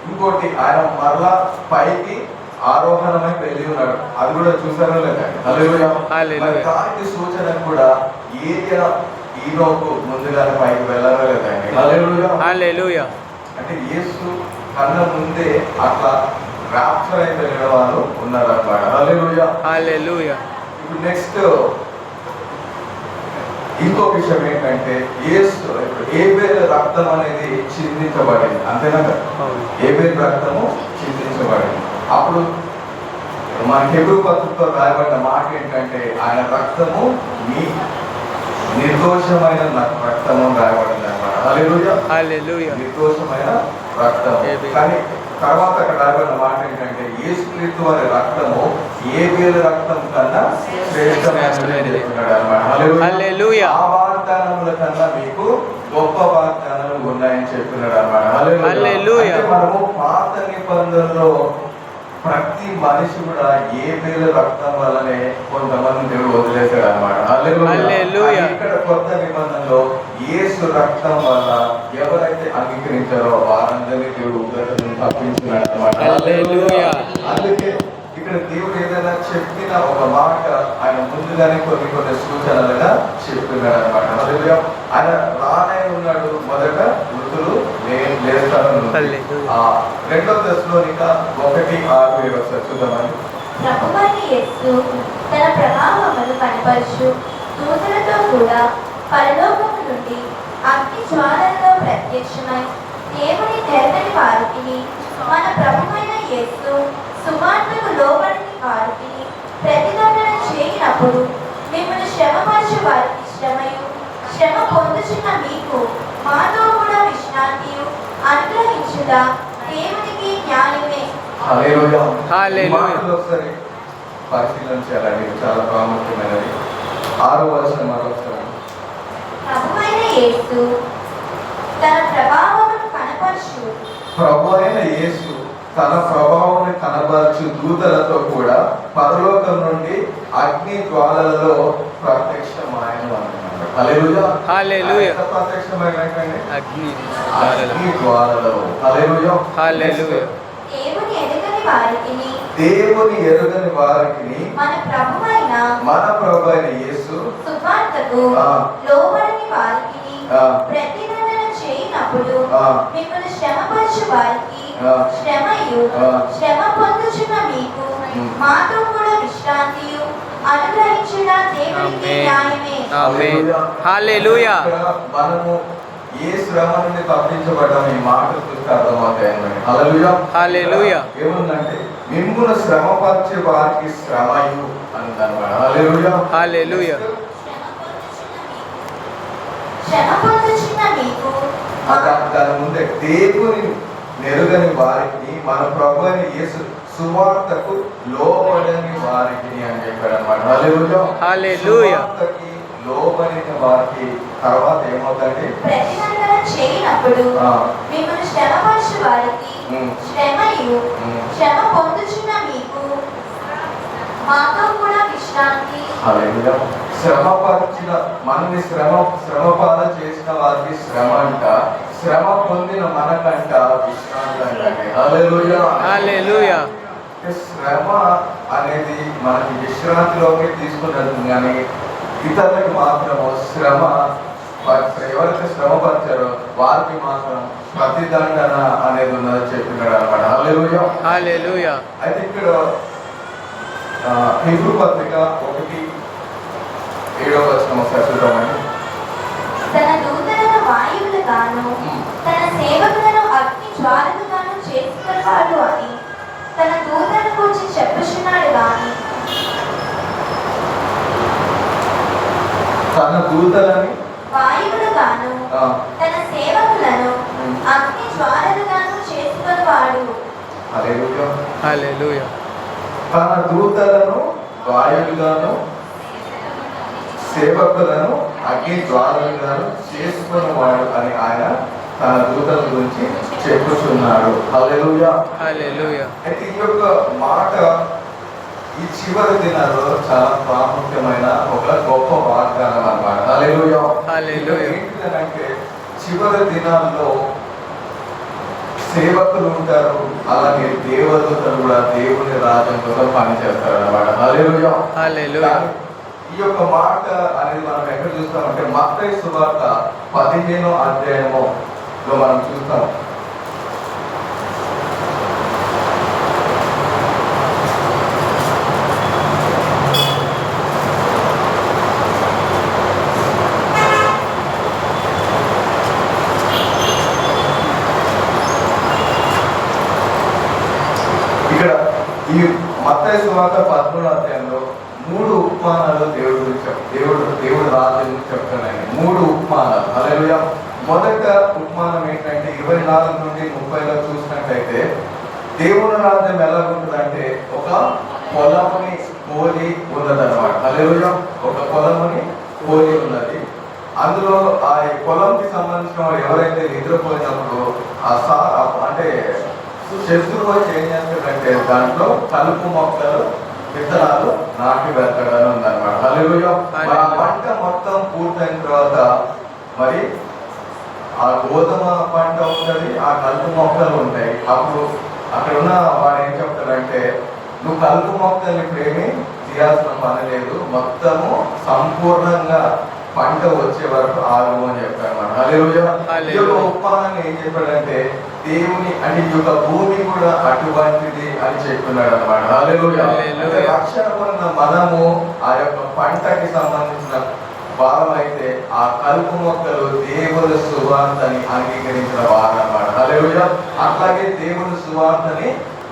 ఇంకోటి ఆయన మరలా పైకి ఆరోహణమై వెళ్ళి ఉన్నాడు, అది కూడా చూసారో లేదండి? హల్లెలూయా. మరి దానికి సూచన కూడా ఏరియా ఈనోకు ముందుగానే పైకి వెళ్ళారో లేదండి? హల్లెలూయా. హల్లెలూయా. అంటే యేసు కన్నా ముందే అట్లా రాప్చర్ అయి వెళ్ళిన వాళ్ళు ఉన్నారు అన్నమాట. హల్లెలూయా. హల్లెలూయా. ఇప్పుడు నెక్స్ట్ ఇంకో విషయం ఏంటంటే యేసు ఏబేలు రక్తం అనేది చిందించబడింది, అంతేనా? ఏబేలు రక్తము చిందించబడింది. అప్పుడు మన హెబ్రూ పత్రికలో రాయబడిన మాట ఏంటంటే ఆయన రక్తము మీ నిర్దోషమైన రక్తము రాయబడింది అన్నమాట. హల్లెలూయా. హల్లెలూయా. నిర్దోషమైన రక్తం. కానీ తర్వాత అక్కడ రాయబడిన మాట ఏంటంటే యేసుక్రీస్తు వారి రక్తము ఏబేలు రక్తం కన్నా శ్రేష్టమైనది చెప్తున్నాడు అన్నమాట. హల్లెలూయా. ఆ వాగ్దానముల కన్నా మీకు గొప్ప వాగ్దానాలు ఉన్నాయని చెప్తున్నాడు అన్నమాట. హల్లెలూయా. అంటే మనము పాత నిబంధనలో ప్రతి మనిషి కూడా ఏబేలు రక్తం వల్లనే కొంతమంది దేవుడు వదిలేశాడు అన్నమాట. హల్లెలూయా. ఇక్కడ కొత్త నిబంధనలో యేసు రక్తం వల్ల ఎవరైతే అంగీకరించారో వారందరినీ దేవుడు ఉగ్రత నుంచి తప్పించుకున్నాడు అన్నమాట. హల్లెలూయా. అందుకే ఇక్కడ దేవుడు ఏదైనా చెప్పిన ఒక మాట ఆయన ముందుగానే కొన్ని సూచనలుగా చెప్తున్నాడు అన్నమాట. హల్లెలూయా. ఆయన రానే ఉన్నాడు, మొదట మృతులు లేస్తారని. 2 దశలోనిక 1:6 ఒకసారి చూద్దామని. ప్రభువైన యేసు తన ప్రభావమును కనపరచు దూతలతో కూడా పరలోకము నుండి అగ్ని జ్వాలలలో ప్రత్యక్షమై దేవుని తెరగని వారికి మన ప్రభువైన యేసు సుమార్తకు లోబడని వారికి ప్రతిదండన చేయనప్పుడు మిమ్మల్ని శ్రమపరచు వారికి శ్రమయు శ్రమ పొందుచున్న మీకు మాతో కూడా విశ్రాంతియు అనుగ్రహించుట దేవునికి న్యాయమే. హల్లెలూయా. హల్లెలూయా. ఈ మాటలు ఒకసారి పరిశీలన చేయాలండి, చాలా ప్రాముఖ్యమైనది. 6వ వచనం మరొకసారి. ప్రభువైన యేసు తన ప్రభావమును కనపరచు ప్రభు అయిన యేసు తన ప్రభావాన్ని కనబరచు దూతలతో కూడా పరలోకం నుండి అగ్ని జ్వాలలలో ప్రత్యక్షమైన అంటున్నాడు. హల్లెలూయా. హల్లెలూయా. ప్రత్యక్షమైన అగ్ని జ్వాలలో. హల్లెలూయా. హల్లెలూయా. దేవుని ఎరుగని వారికి దేవుని ఎరుగని వారికి మన ప్రభు అయిన యేసు సువార్తకు లోబడని వారికి ప్రతిదండన చేయనప్పుడు మిమ్మల్ని శ్రమపరచు వారికి శ్రమయు శ్రమ పొందుచున్న మీకు మాతో కూడా విశ్రాంతియు అనుగ్రహించుట దేవునికి న్యాయమే. ఆమేన్. హల్లెలూయా. మనము ఏ శ్రమ నుండి తప్పించబడ్డాం ఈ మాట చూస్తే అర్థమవుతాయండి. హల్లెలూయా. హల్లెలూయా. ఏముందంటే మిమ్మును శ్రమపరిచే వారికి శ్రమయు అన్నమాట. హల్లెలూయా. హల్లెలూయా. శ్రమ పొందుచున్న మీకు దాని ముందే దేవుని నెరుగని వారికి మన ప్రభు అయిన యేసు సువార్తకు లోబడని వారికి అని చెప్పాడు అన్నమాట. హల్లెలూయా. హల్లెలూయా. సువార్తకి లోబడిన వారికి తర్వాత ఏమవుతుంది? ప్రతిదండన చేయనప్పుడు మిమ్మల్ని శ్రమపరచు వారికి శ్రమయు, శ్రమ పొందుచున్న మీకు మాతో కూడా విశ్రాంతి. హల్లెలూయా. శ్రమపరిచిన మనల్ని శ్రమపాల చేసిన వారికి శ్రమ అంట, శ్రమ పొందిన మనకంట విశ్రాంతి అంటే. హల్లెలూయా. హల్లెలూయా. శ్రమ అనేది మనకి విశ్రాంతిలోకి తీసుకున్నది, కానీ ఇతరులకు మాత్రము శ్రమ, ఎవరైతే శ్రమ పరిచారో వారికి మాత్రం ప్రతిదండన అనేది ఉన్నదని చెప్పినాడు అనమాట. హల్లెలూయా. హల్లెలూయా. అయితే ఇక్కడ హెబ్రీ పత్రిక 1:7 ఒకసారి చూద్దామని. తన దూతలను వాయువులుగాను తన సేవకులను అగ్ని జ్వాలలుగాను చేసుకున్నాడు అని తన దూతలను గురించి చెప్పుచున్నాడు గాని, తన దూతలని వాయువులుగాను తన సేవకులను అగ్ని జ్వాలలుగాను చేసుకున్నవాడు. హల్లెలూయా. హల్లెలూయా. తన దూతలను వాయువులుగాను సేవకులను అగ్ని జ్వాలలుగాను చేసుకున్నవాడు అని ఆయన తన దూతల గురించి చెప్పుచున్నాడు. హల్లెలూయా. హల్లెలూయా. అయితే ఈ యొక్క మాట ఈ చివరి దినాల్లో చాలా ప్రాముఖ్యమైన ఒక గొప్ప వాగ్దానం అన్నమాట. హల్లెలూయా. హల్లెలూయా. ఏంటంటే చివరి దినాల్లో సేవకులు ఉంటారు, అలాగే దేవదూతలు కూడా దేవుని రాజ్యం కోసం పనిచేస్తారు అన్నమాట. హల్లెలూయా. హల్లెలూయా. ఈ యొక్క మాట అనేది మనం ఎక్కడ చూస్తామంటే మత్తయి సువార్త 15వ అధ్యాయములో మనం చూస్తాం. ఇక్కడ ఈ మత్తయి సువార్త 13వ అధ్యాయంలో 3 ఉపమానాలు దేవుడు రాజ్యం గురించి చెప్తున్నాయి. 3 ఉపమానాలు. హల్లెలూయా. మొదట ఉపమానం ఏంటంటే 24 నుండి 30లో చూసినట్లయితే దేవుని రాజ్యం ఎలా ఉంటుందంటే ఒక పొలముని పోలి ఉన్నదన్నమాట. హల్లెలూయా. ఒక పొలముని పోలి ఉన్నది. అందులో ఆ పొలంకి సంబంధించిన ఎవరైతే నిద్రపోయినప్పుడు అంటే శత్రువు ఏం చేస్తాడంటే దాంట్లో కలుపు మొక్కలు విత్తనాలు నాటి వెళ్తాడని ఉందన్నమాట. హల్లెలూయా. ఆ పంట మొత్తం పూర్తయిన తర్వాత మరి ఆ గోధుమ పంట ఉంటుంది, ఆ కలుపు మొక్కలు ఉంటాయి. అప్పుడు అక్కడ ఉన్న వాడు ఏం చెప్తాడంటే, నువ్వు కలుపు మొక్కల్ని ప్రేమి తీయాల్సిన పని లేదు, మొత్తము సంపూర్ణంగా పంట వచ్చే వరకు ఆగము అని చెప్పాడు అన్నమాట. హల్లెలూయా. ఈ యొక్క ఉపమానాన్ని ఏం చెప్పాడంటే దేవుని అంటే ఈ యొక్క భూమి కూడా అటువంటిది అని చెప్తున్నాడు అన్నమాట. హల్లెలూయా. అంటే రక్షణ పొందిన మనము ఆ యొక్క పంటకి సంబంధించిన భాగం అయితే ఆ కలుపు మొక్కలు దేవుని సువార్తని అంగీకరించిన వారు అన్నమాట. హల్లెలూయా. అట్లాగే దేవుని సువార్తని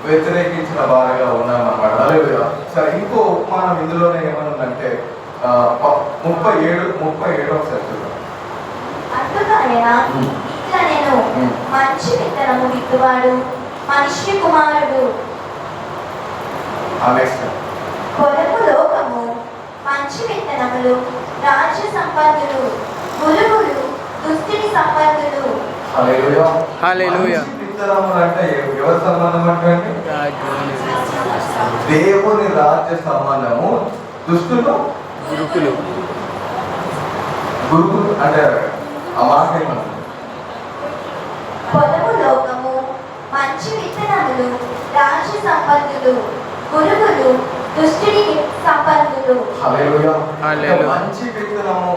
వ్యతిరేకించిన వారుగా ఉన్నామన్నమాట. హల్లెలూయా. సరే, ఇంకో ఉపమానం ఇందులోనే ఏమనుందంటే 37 ఒకసారి చూద్దాం. అందుకైనా ఇట్లా నేను మంచి విత్తనము విత్తువాడు మనుష్య కుమారుడు. పొలము లోకము మంచి విత్తనములు రాజ్య సంపత్తులు, గురువులు దుస్థితి సంపత్తులు. హల్లెలూయా. హల్లెలూయా. మంచి విత్తనములు అంటే ఎవరి సంబంధం అంటే దేవుని రాజ్య సంబంధము. దుష్టులు గురుకులు. గురుకులు అంటే ఆ మాట ఏమన్నా పొలము లోకము మంచి విత్తనములు రాజ్య సంపత్తులు, గురువులు దుష్టుడి సంపత్తులు. హల్లెలూయా. హల్లెలూయా. మంచి విత్తనము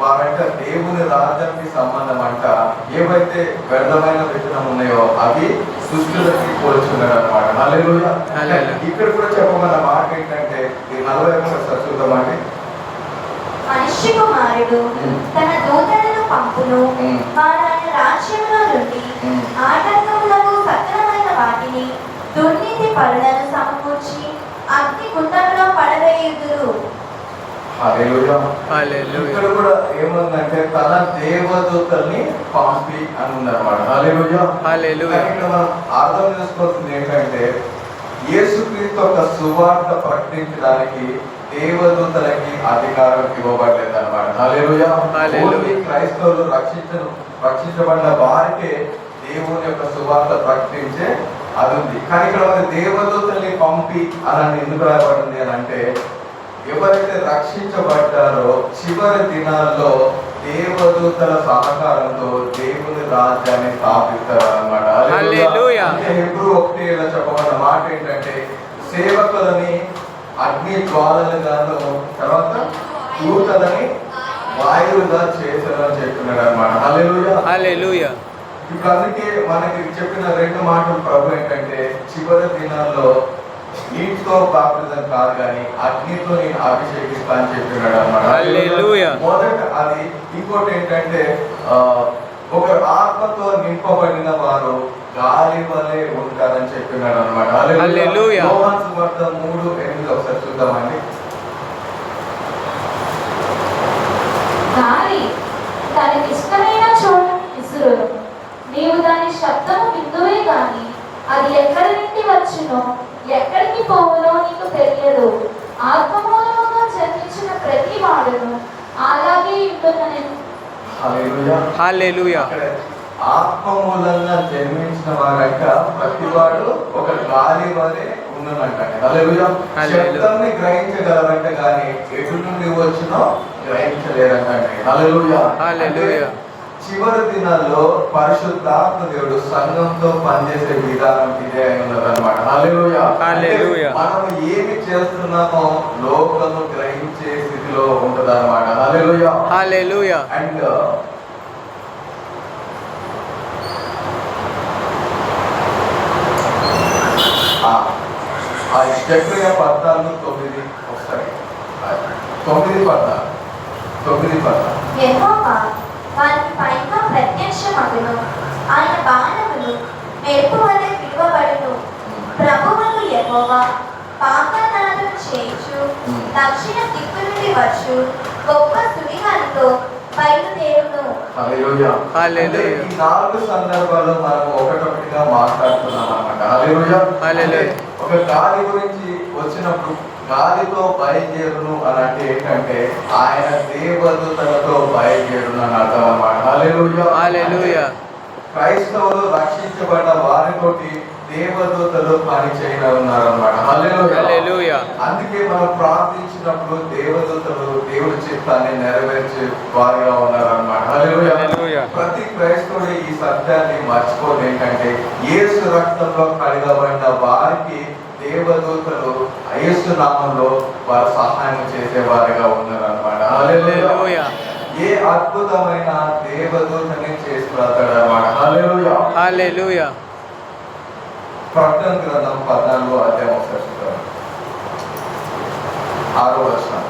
వారంట దేవుని రాజ్యానికి సంబంధం అంట. ఏవైతే వ్యర్థమైన విత్తనం ఉన్నాయో అవి దుష్టులకి పోల్చున్నాడు అనమాట. హల్లెలూయా. ఇక్కడ కూడా చెప్పమన్న మాట ఏంటంటే ఈ 41 చూద్దామండి. మనుష్య కుమారుడు తన దూతలను పంపును, వారు ఆయన రాజ్యంలో నుండి ఆటంకములకు సకలమైన వాటిని దుర్నీతి పరులను సమకూర్చి అగ్ని గుండంలో పడవేయుదురు. హల్లెలూయా. హల్లెలూయా. ఇక్కడ కూడా ఏముందంటే తన దేవదూతల్ని పంపి అని ఉందన్నమాట. హల్లెలూయా. హల్లెలూయా. ఇక్కడ మనం అర్థం చేసుకోవాల్సింది ఏంటంటే యేసుక్రీస్తు యొక్క సువార్త ప్రకటించడానికి దేవదూతలకి అధికారం ఇవ్వబడలేదు అన్నమాట. హల్లెలూయా. హల్లెలూయా. క్రైస్తవులు రక్షించబడిన వారికే దేవుని యొక్క సువార్త ప్రకటించే అది ఉంది. కానీ ఇక్కడ మరి దేవదూతల్ని పంపి అలా ఎందుకు రాయబడింది అని అంటే, ఎవరైతే రక్షించబడ్డారో చివరి దినాల్లో దేవదూతల సహకారంతో దేవుని రాజ్యాన్ని స్థాపిస్తారు అన్నమాట. హల్లెలూయా. అంటే హెబ్రూ 1:7 చెప్పబడిన మాట ఏంటంటే, సేవకులని అగ్ని జ్వాలలుగాను తర్వాత దూతలని వాయువుగా చేశారని చెప్తున్నాడు అన్నమాట. హల్లెలూయా. హల్లెలూయా. ఇప్పుడు అందుకే మనకి చెప్పిన రెండు మాటలు ప్రభు ఏంటంటే, చివరి దినాల్లో నీటితో బాప్తిజం కాదు కానీ అగ్నితో నేను అభిషేకిస్తా అని చెప్పినాడు అన్నమాట. హల్లెలూయా. మొదట అది. ఇంకోటి ఏంటంటే ఒకరు ఆత్మతో నింపబడిన వారు గాలి వలె ఉంటారని చెప్పినాడు అనమాట. హల్లెలూయా. యోహాను సువార్త 3:8 ఒకసారి చూద్దామండి. గాలి తనకిష్టమైన చోటు విసురును. నీవు దాని శబ్దము విందువే గాని అది ఎక్కడి నుండి వచ్చునో ఎక్కడికి పోవునో నీకు తెలియదు. ఆత్మమూలముగా జన్మించిన ప్రతి వాడును అలాగే ఉంటున్నాను. హల్లెలూయా. హల్లెలూయా. ఆత్మ మూలంగా జన్మించిన వారంట ప్రతివాడు ఒక గాలి వలె ఉన్నదంట. హల్లెలూయా. శబ్దాన్ని గ్రహించగలరంట కానీ ఎటు నుండి వచ్చినో గ్రహించలేరంట. హల్లెలూయా. హల్లెలూయా. చివరి దినాల్లో పరిశుద్ధాత్మ దేవుడు సంఘంతో పనిచేసే విధానం ఇదే అయి ఉన్నదన్నమాట. హల్లెలూయా. హల్లెలూయా. మనం ఏమి చేస్తున్నామో లోకము గ్రహించే స్థితిలో ఉంటదన్నమాట. హల్లెలూయా. హల్లెలూయా. అండ్ జకర్య 14:9 ఒకసారి 9:14 యెహోవా వారికి పైగా ప్రత్యక్షమగును. ఆయన బాణములు మెరుపు వలె విడువబడును. ప్రభువును యెహోవా పాపనాదం చేయుచు దక్షిణ దిక్కు నుండి వచ్చు గొప్ప సుడిగాలితో బయలుదేరును. హల్లెలూయా. హల్లెలూయా. ఈ 4 సందర్భాల్లో మనం ఒకటొకటిగా మాట్లాడుతున్నాం అన్నమాట. హల్లెలూయా. హల్లెలూయా. ఒక గాలి గురించి వచ్చినప్పుడు గాలితో బయలుదేరును అని అంటే ఏంటంటే ఆయన దేవదూతలతో బయలుదేరును అని అర్థం అన్నమాట. హల్లెలూయా. హల్లెలూయా. క్రైస్తవులు రక్షించబడ్డ వారితోటి దేవదూతలు పని చేయనున్నారన్నమాట. హల్లెలూయా. అందుకే మనం ప్రార్థించినప్పుడు దేవదూతలు దేవుడి చిత్తాన్ని నెరవేర్చే వారిగా ఉన్నారన్నమాట. హల్లెలూయా. ప్రతి క్రైస్తవుడు ఈ సత్యాన్ని మర్చిపోదు. ఏంటంటే యేసు రక్తంలో కడగబడిన వారికి దేవదూతలు యేసు నామంలో వారు సహాయం చేసే వారిగా ఉన్నారన్నమాట. హల్లెలూయా. ఏ అద్భుతమైన దేవదూతని చేసి వెళ్తాడు అన్నమాట. హల్లెలూయా. హల్లెలూయా. ప్రకటన గ్రంథం 14వ అధ్యాయం ఒకసారి చూద్దాం. 6వ వచనం.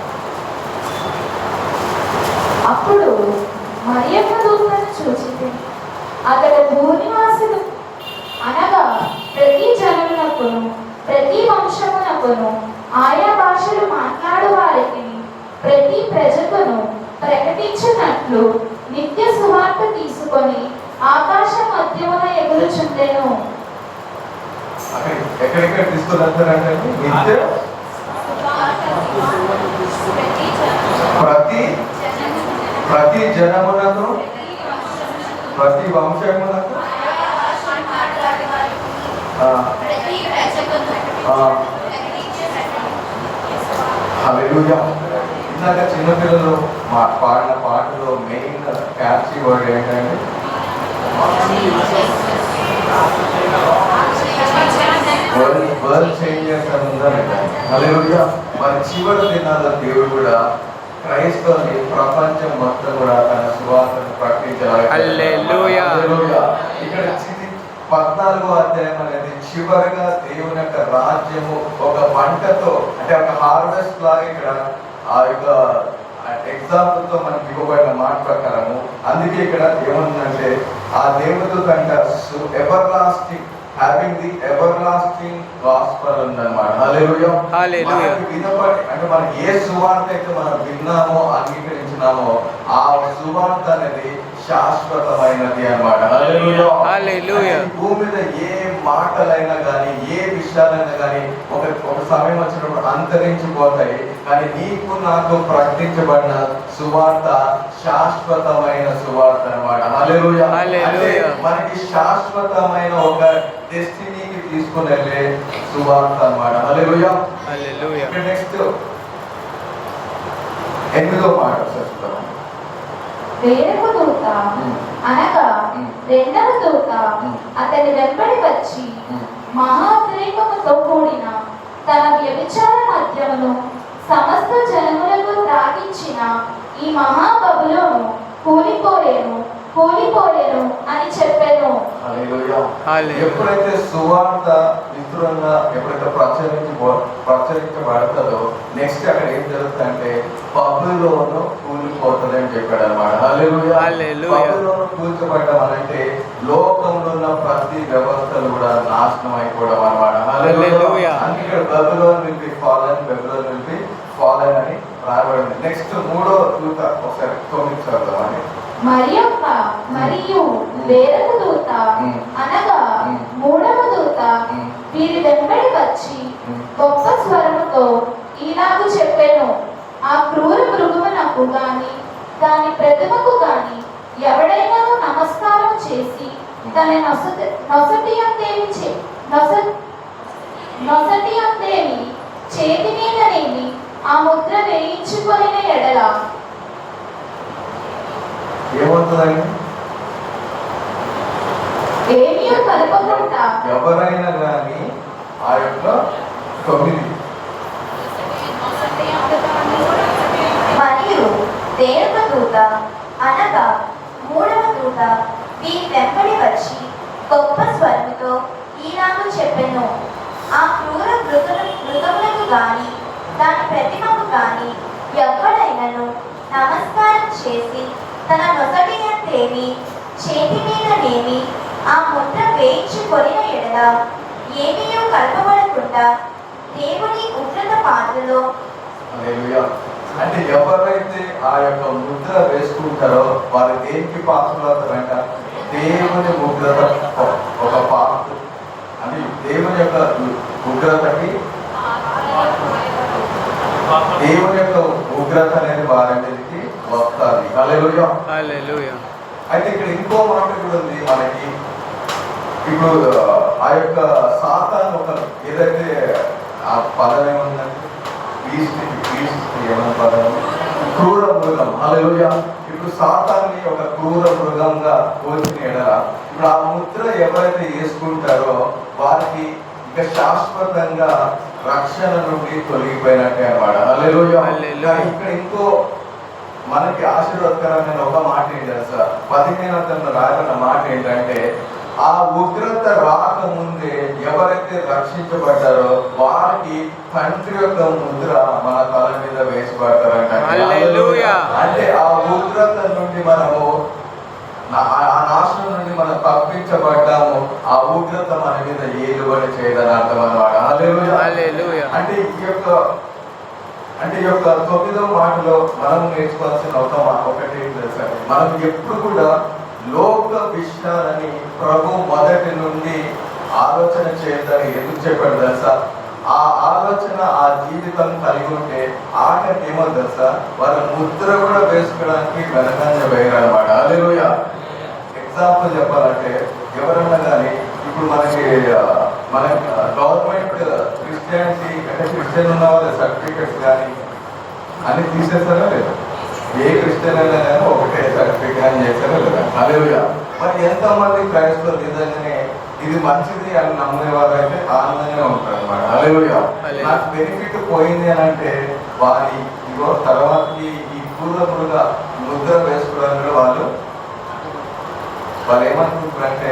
అప్పుడు మరియమ్మ దూతను చూచింది. అతడు భూనివాసులు అనగా ప్రతి జనమునకును ప్రతి వంశమునకును ఆయా భాషలు మాట్లాడు వారికి ప్రతి ప్రజకును ప్రకటించినట్లు నిత్య సువార్త తీసుకొని ఆకాశ మధ్యమున ఎగురుచుండెను. ఎక్కడెక్కడ తీసుకున్నారంటే నిత్య ప్రతి జనమునకు ప్రతి వంశమునకు హల్లెలూయా. ఇందాక చిన్నపిల్లలు పాడిన పాటలో మెయిన్ క్యాచీ వర్డ్ ఏంటంటే వరల్డ్ చేంజర్స్ అని ఉందండి. హల్లెలూయా. మరి చివరి దినాల్లో దేవుడు కూడా క్రైస్తవుని ప్రపంచం మొత్తం కూడా తన సువార్తను ప్రకటించాలి. హల్లెలూయా. ఇక్కడ 14వ అధ్యాయం అనేది చివరిగా దేవుని యొక్క రాజ్యము ఒక పంటతో అంటే ఒక హార్వెస్ట్ లాగా ఇక్కడ ఆ యొక్క ఎగ్జాంపుల్ తో మనకి ఇవ్వబడిన మాట ప్రకారము. అందుకే ఇక్కడ ఏముందంటే ఆ దేవుడితో కంటే ever lasting having the everlasting gospel ఉందన్నమాట. హల్లెలూయా. హల్లెలూయా. వినపడి అంటే మనం ఏ సువార్త అయితే మనం విన్నామో అంగీకరించినామో ఆ సువార్త అనేది శాశ్వతమైనది అన్నమాట. హల్లెలూయా. హల్లెలూయా. అంటే భూమి మీద ఏ మాటలైనా కానీ ఏ విషయాలైనా కానీ ఒక సమయం వచ్చినప్పుడు అంతరించిపోతాయి. కానీ నీకు నాకు ప్రకటించబడిన సువార్త శాశ్వతమైన సువార్త అన్నమాట. హల్లెలూయా. అంటే మనకి శాశ్వతమైన ఒక డెస్టినీకి తీసుకుని వెళ్ళే సువార్త అన్నమాట. హల్లెలూయా. హల్లెలూయా. నెక్స్ట్ 8వ మాట చదువుతాం. వేరొక దూత అనగా రెండవ దూత అతని వెంబడి వచ్చి మహాద్రేకముతో కూడిన తన వ్యభిచార మద్యమును సమస్త జనములకు త్రాగించిన ఈ మహాబబులోను కూలిపోయేను అని చెప్పాను. హల్లెలూయా. హల్లెలూయా. ఎప్పుడైతే సువార్త విస్తృతంగా ఎప్పుడైతే ప్రచురించబడుతుందో నెక్స్ట్ అక్కడ ఏం జరుగుతుందంటే బబులోను కూలిపోతుంది అని చెప్పాడు అన్నమాట. హల్లెలూయా. హల్లెలూయా. బబులోను కూల్చబడడం అంటే లోకంలో ఉన్న ప్రతి వ్యవస్థలు కూడా నాశనం అయిపోవడం అన్నమాట. హల్లెలూయా. అందుకే Babylon will be fallen, Babylon will be fallen అని రాయబడింది. నెక్స్ట్ 3వ దూత ఒకసారి 9 చదువుతామని. మరియు వేరొక దూత అనగా మూడవ దూత వీరి వెంబడి వచ్చి గొప్ప స్వరముతో ఇలాగు చెప్పాను, ఆ క్రూర మృగమునకు గాని దాని ప్రతిమకు గాని ఎవడైనా నమస్కారం చేసి తన నొసటి అందేవి చేతి మీదనేమి ఆ ముద్ర వేయించుకొనిన ఎడల ఏమవుతుందండి? ఏమీ కలపకుండా ఎవరైనా కానీ ఆ యొక్క 9 మరియు వేరొక దూత అనగా మూడవ దూత వీరి వెంబడి వచ్చి గొప్ప స్వరముతో ఈలాగు చెప్పెను, ఆ క్రూర మృగములకు గాని దాని ప్రతిమకు గాని ఎవడైనను నమస్కారం చేసి తన నొసటి అందేమి చేతి మీదనేమి ఆ ముద్ర వేయించుకొనిన ఎడల ఏమీ కలపబడకుండా దేవుని ఉగ్రత పాత్రలో. హల్లెలూయా. అంటే ఎవరైతే ఆ యొక్క ముద్ర వేసుకుంటారో వారు దేనికి పాత్రలు అవుతారంట? దేవుని ఉగ్రత ఒక పాత్ర అంటే దేవుని యొక్క ఉగ్రతకి దేవుని యొక్క ఉగ్రత అనేది వారి మీదకి వస్తుంది. హల్లెలూయా. హల్లెలూయా. అయితే ఇక్కడ ఇంకో మాట కూడా ఉంది మనకి. ఇప్పుడు ఆ యొక్క సాతాను ఒక ఏదైతే ఆ పదం ఏముందంటే ఏమన్నా పదం క్రూర మృగం. హల్లెలూయా. ఇప్పుడు సాతాన్ని ఒక క్రూర మృగంగా పోల్చిన ఎడల ఇప్పుడు ఆ ముద్ర ఎవరైతే వేసుకుంటారో వారికి ఇక శాశ్వతంగా రక్షణ నుండి తొలగిపోయినట్టే అన్నమాట. హల్లెలూయా. ఇక్కడ ఇంకో మనకి ఆశీర్వాదకరమైన ఒక మాట ఏంటి తెలుసా? 15వ రాయబడిన మాట ఏంటంటే ఆ ఉగ్రత రాకముందే ఎవరైతే రక్షించబడ్డారో వారికి తండ్రి యొక్క ముద్ర మన తల మీద వేసిపడతారంట. అంటే ఆ ఉగ్రత నుండి మనము ఆ నాశనం నుండి మనం తప్పించబడ్డాము. ఆ ఉగ్రత మన మీద ఏలుబడి చేయదని అర్థం అన్నమాట. హల్లెలూయా. అంటే ఈ యొక్క 9వ మాటలో మనం నేర్చుకోవాల్సిన ఒకటి తెలుసా? మనం ఎప్పుడు కూడా లోక విషయాలని ప్రభు మొదటి నుండి ఆలోచన చేయదని ఎందుకు చెప్పాడు తెలుసా? ఆ ఆలోచన ఆ జీవితం కలిగి ఉంటే ఆఖరికి ఏమో తెలుసా? వాళ్ళ ముద్ర కూడా వేసుకోవడానికి వెనకంజ వేయరన్నమాట. హల్లెలూయా. ఎగ్జాంపుల్ చెప్పాలంటే ఎవరన్నా కానీ ఇప్పుడు మన గవర్నమెంట్ క్రిస్టియానిటీ అంటే క్రిస్టియన్ ఉన్న వాళ్ళ సర్టిఫికెట్స్ కానీ అన్ని తీసేస్తారా లేదా? ఏ క్రిస్టియన్ అయినా కానీ ఒకటే సర్టిఫికెట్ అని చేస్తారా లేదా? హల్లెలూయా. మరి ఎంతమంది క్రైస్తవులు నిజంగానే ఇది మంచిది అని నమ్మేవారు అయితే ఆనందంగా ఉంటారు అన్నమాట. హల్లెలూయా. నాకు బెనిఫిట్ పోయింది అని అంటే వారి ఇగో తర్వాతకి ఈ క్రూర మృగ ముద్ర వేసుకోవడానికి వాళ్ళు ఏమనుకుంటారంటే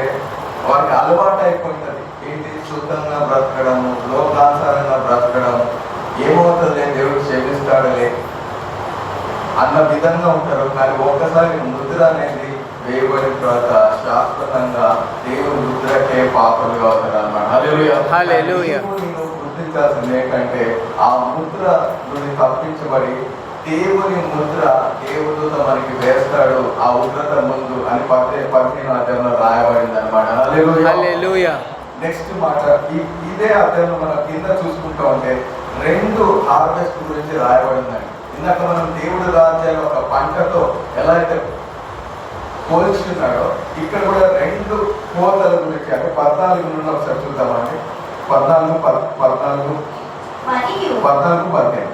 వారికి అలవాటు అయిపోతుంది. ఏంటి? శుద్ధంగా బ్రతకడము, లోకానుసారంగా బ్రతకడము, ఏమవుతుంది దేవుడు క్షమిస్తాడులే అన్న విధంగా ఉంటారు. కానీ ఒక్కసారి ముద్ర అనేది వేయబడిన తర్వాత శాశ్వతంగా దేవుని ముద్రకే పాపలుగా అవుతారు అన్నమాట. హల్లెలూయా. నేను గుర్తించాల్సింది ఏంటంటే ఆ ముద్ర నుండి తప్పించబడి దేవుని ముద్ర దేవుడు మనకి వేస్తాడు ఆ ఉగ్రత ముందు అని 15వ అధ్యాయంలో రాయబడింది అనమాట. హల్లెలూయా. నెక్స్ట్ మాట ఇదే అధ్యాయంలో మనం కింద చూసుకుంటా ఉంటే 2 హార్వెస్ట్ గురించి రాయబడిందండి. ఇందాక మనం దేవుడు రాజ్యాలు ఒక పంటతో ఎలా అయితే పోల్చున్నాడో ఇక్కడ కూడా 2 కోతల గురించి అంటే 14 నుండి ఒకసారి చూద్దామండి. 14 మరియు 15.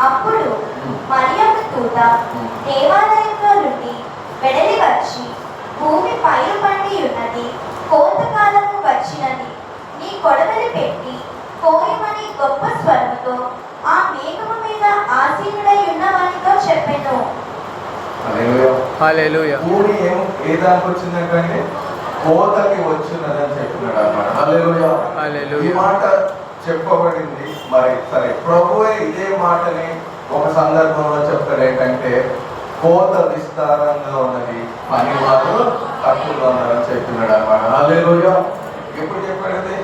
అప్పుడు మరియమ్మ దూత దేవాలయంలో నుండి వెడలి వచ్చి భూమి పైరు పండి ఉన్నది, కోతకాలము వచ్చినది, నీ కొడవలి పెట్టి కోయమని గొప్ప స్వరముతో ఆ మేఘము మీద ఆసీనుడై ఉన్న వానితో చెప్పెను. హల్లెలూయా. భూమి ఏ దానికి వచ్చిందంటే కోతకి వచ్చినదని చెప్తున్నాడు అనమాట. హల్లెలూయా. ఈ మాట చెప్పబడింది. మరి సరే ప్రభువే ఇదే మాటని ఒక సందర్భంలో చెప్తాడు ఏంటంటే కోత విస్తారంగా ఉన్నది, పని వారు తక్కువగా ఉన్నారని చెప్తున్నాడు అనమాట. హల్లెలూయా. ఎప్పుడు చెప్పాడు అది?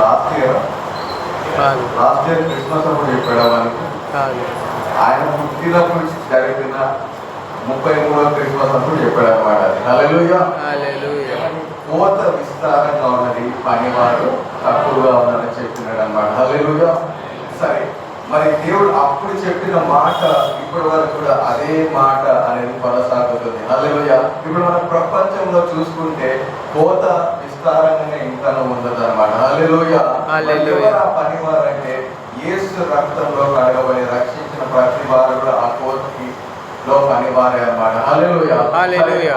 లాస్ట్ ఇయర్ క్రిస్మస్ అప్పుడు చెప్పాడు మనకి. ఆయన పుట్టినప్పుడు జరిగిన 33వ క్రిస్మస్ అప్పుడు చెప్పాడు అనమాట. హల్లెలూయా. కోత విస్తారంగా ఉన్నది, పనివారు తక్కువగా ఉన్నారని చెప్పినాడు అనమాట. హల్లెలూయా. సరే మరి దేవుడు అప్పుడు చెప్పిన మాట ఇప్పటి వరకు కూడా అదే మాట అనేది కొనసాగుతుంది. హల్లెలూయా. ఇప్పుడు మన ప్రపంచంలో చూసుకుంటే కోత విస్తారంగానే ఇంకా ఉండదు అనమాట. హల్లెలూయా. ఆ పనివారు అంటే యేసు రక్తంలో కడగబడి రక్షించిన ప్రతి వారు కూడా ఆ కోతకి లో పనివారే అన్నమాట. హల్లెలూయా.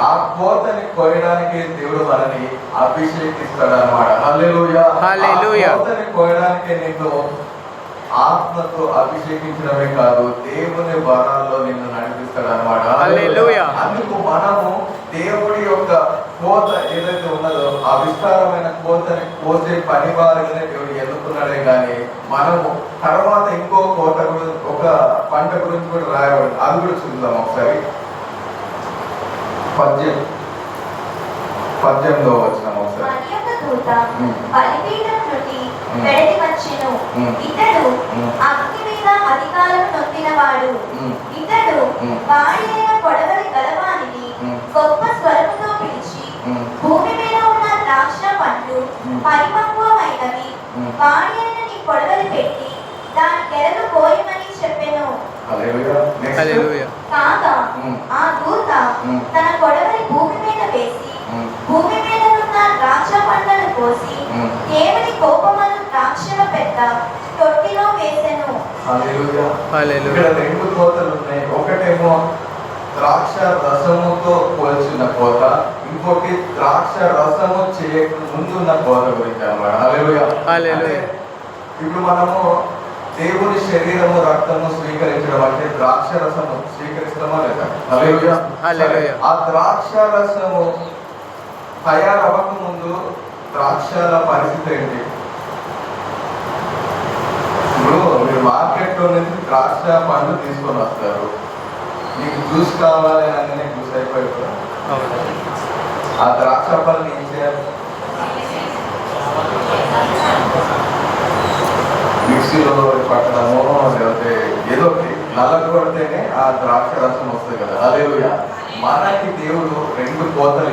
ఆ కోతని కోయడానికి దేవుడు మనని అభిషేకిస్తాడు అన్నమాట. హల్లెలూయా. కోతని కోయడానికి నీకు ఆత్మతో అభిషేకించడమే కాదు, దేవుని వరాల్లో నిన్ను నడిపిస్తాడు అన్నమాట. అందుకు మనము దేవుడి యొక్క కోత ఏదైతే ఉన్నదో ఆ విస్తారమైన కోతని కోసే పని వారిని దేవుడు ఎన్నుకున్నాడే కానీ మనము తర్వాత ఇంకో కోత ఒక పంట గురించి కూడా రాయబడింది. అది కూడా చూద్దాం ఒకసారి. 18లో వచ్చిన ఒకసారి. వెడలి వచ్చెను. ఇతడు అగ్ని మీద అధికారం నొందినవాడు. ఇతడు వాడి అయిన కొడవలి గలవానిని గొప్ప స్వరముతో పిలిచి భూమి మీద ఉన్న ద్రాక్ష పండ్లు పరిపక్వమైనవి, వాడి అయిన నీ కొడవలి పెట్టి దాని గెలలు కోయమని చెప్పెను. కాగా ఆ దూత తన కొడవలి భూమి మీద వేసి భూమి మీద ఉన్న ద్రాక్ష పండ్లను కోసి దేవుని కోపమను ద్రాక్షల పెద్ద తొట్టిలో వేసెను. ఇక్కడ 2 కోతలు ఉన్నాయి. ఒకటేమో ద్రాక్ష రసముతో పోల్చిన కోత, ఇంకోటి ద్రాక్ష రసము చేయక ముందున్న కోత గురించి అన్నమాట. ఇప్పుడు మనము దేవుని శరీరము రక్తము స్వీకరించడం అంటే ద్రాక్ష రసము స్వీకరిస్తామా లేదా? ఆ ద్రాక్ష రసము తయారవ్వక ముందు ద్రాక్షల పరిస్థితి ఏంటి? ఇప్పుడు మీరు మార్కెట్లో నుంచి ద్రాక్ష పండ్లు తీసుకొని వస్తారు, మీకు జ్యూస్ కావాలి అనగానే జ్యూస్ అయిపోయి ఆ ద్రాక్ష పళ్ళని ఏం చేయాలి? మిక్సీలో పట్టడము లేకపోతే ఏదో ఒకటి నల్లగా కొడితేనే ఆ ద్రాక్ష రసం వస్తుంది కదా. హల్లెలూయా. మనకి దేవుడు 2 కోతలు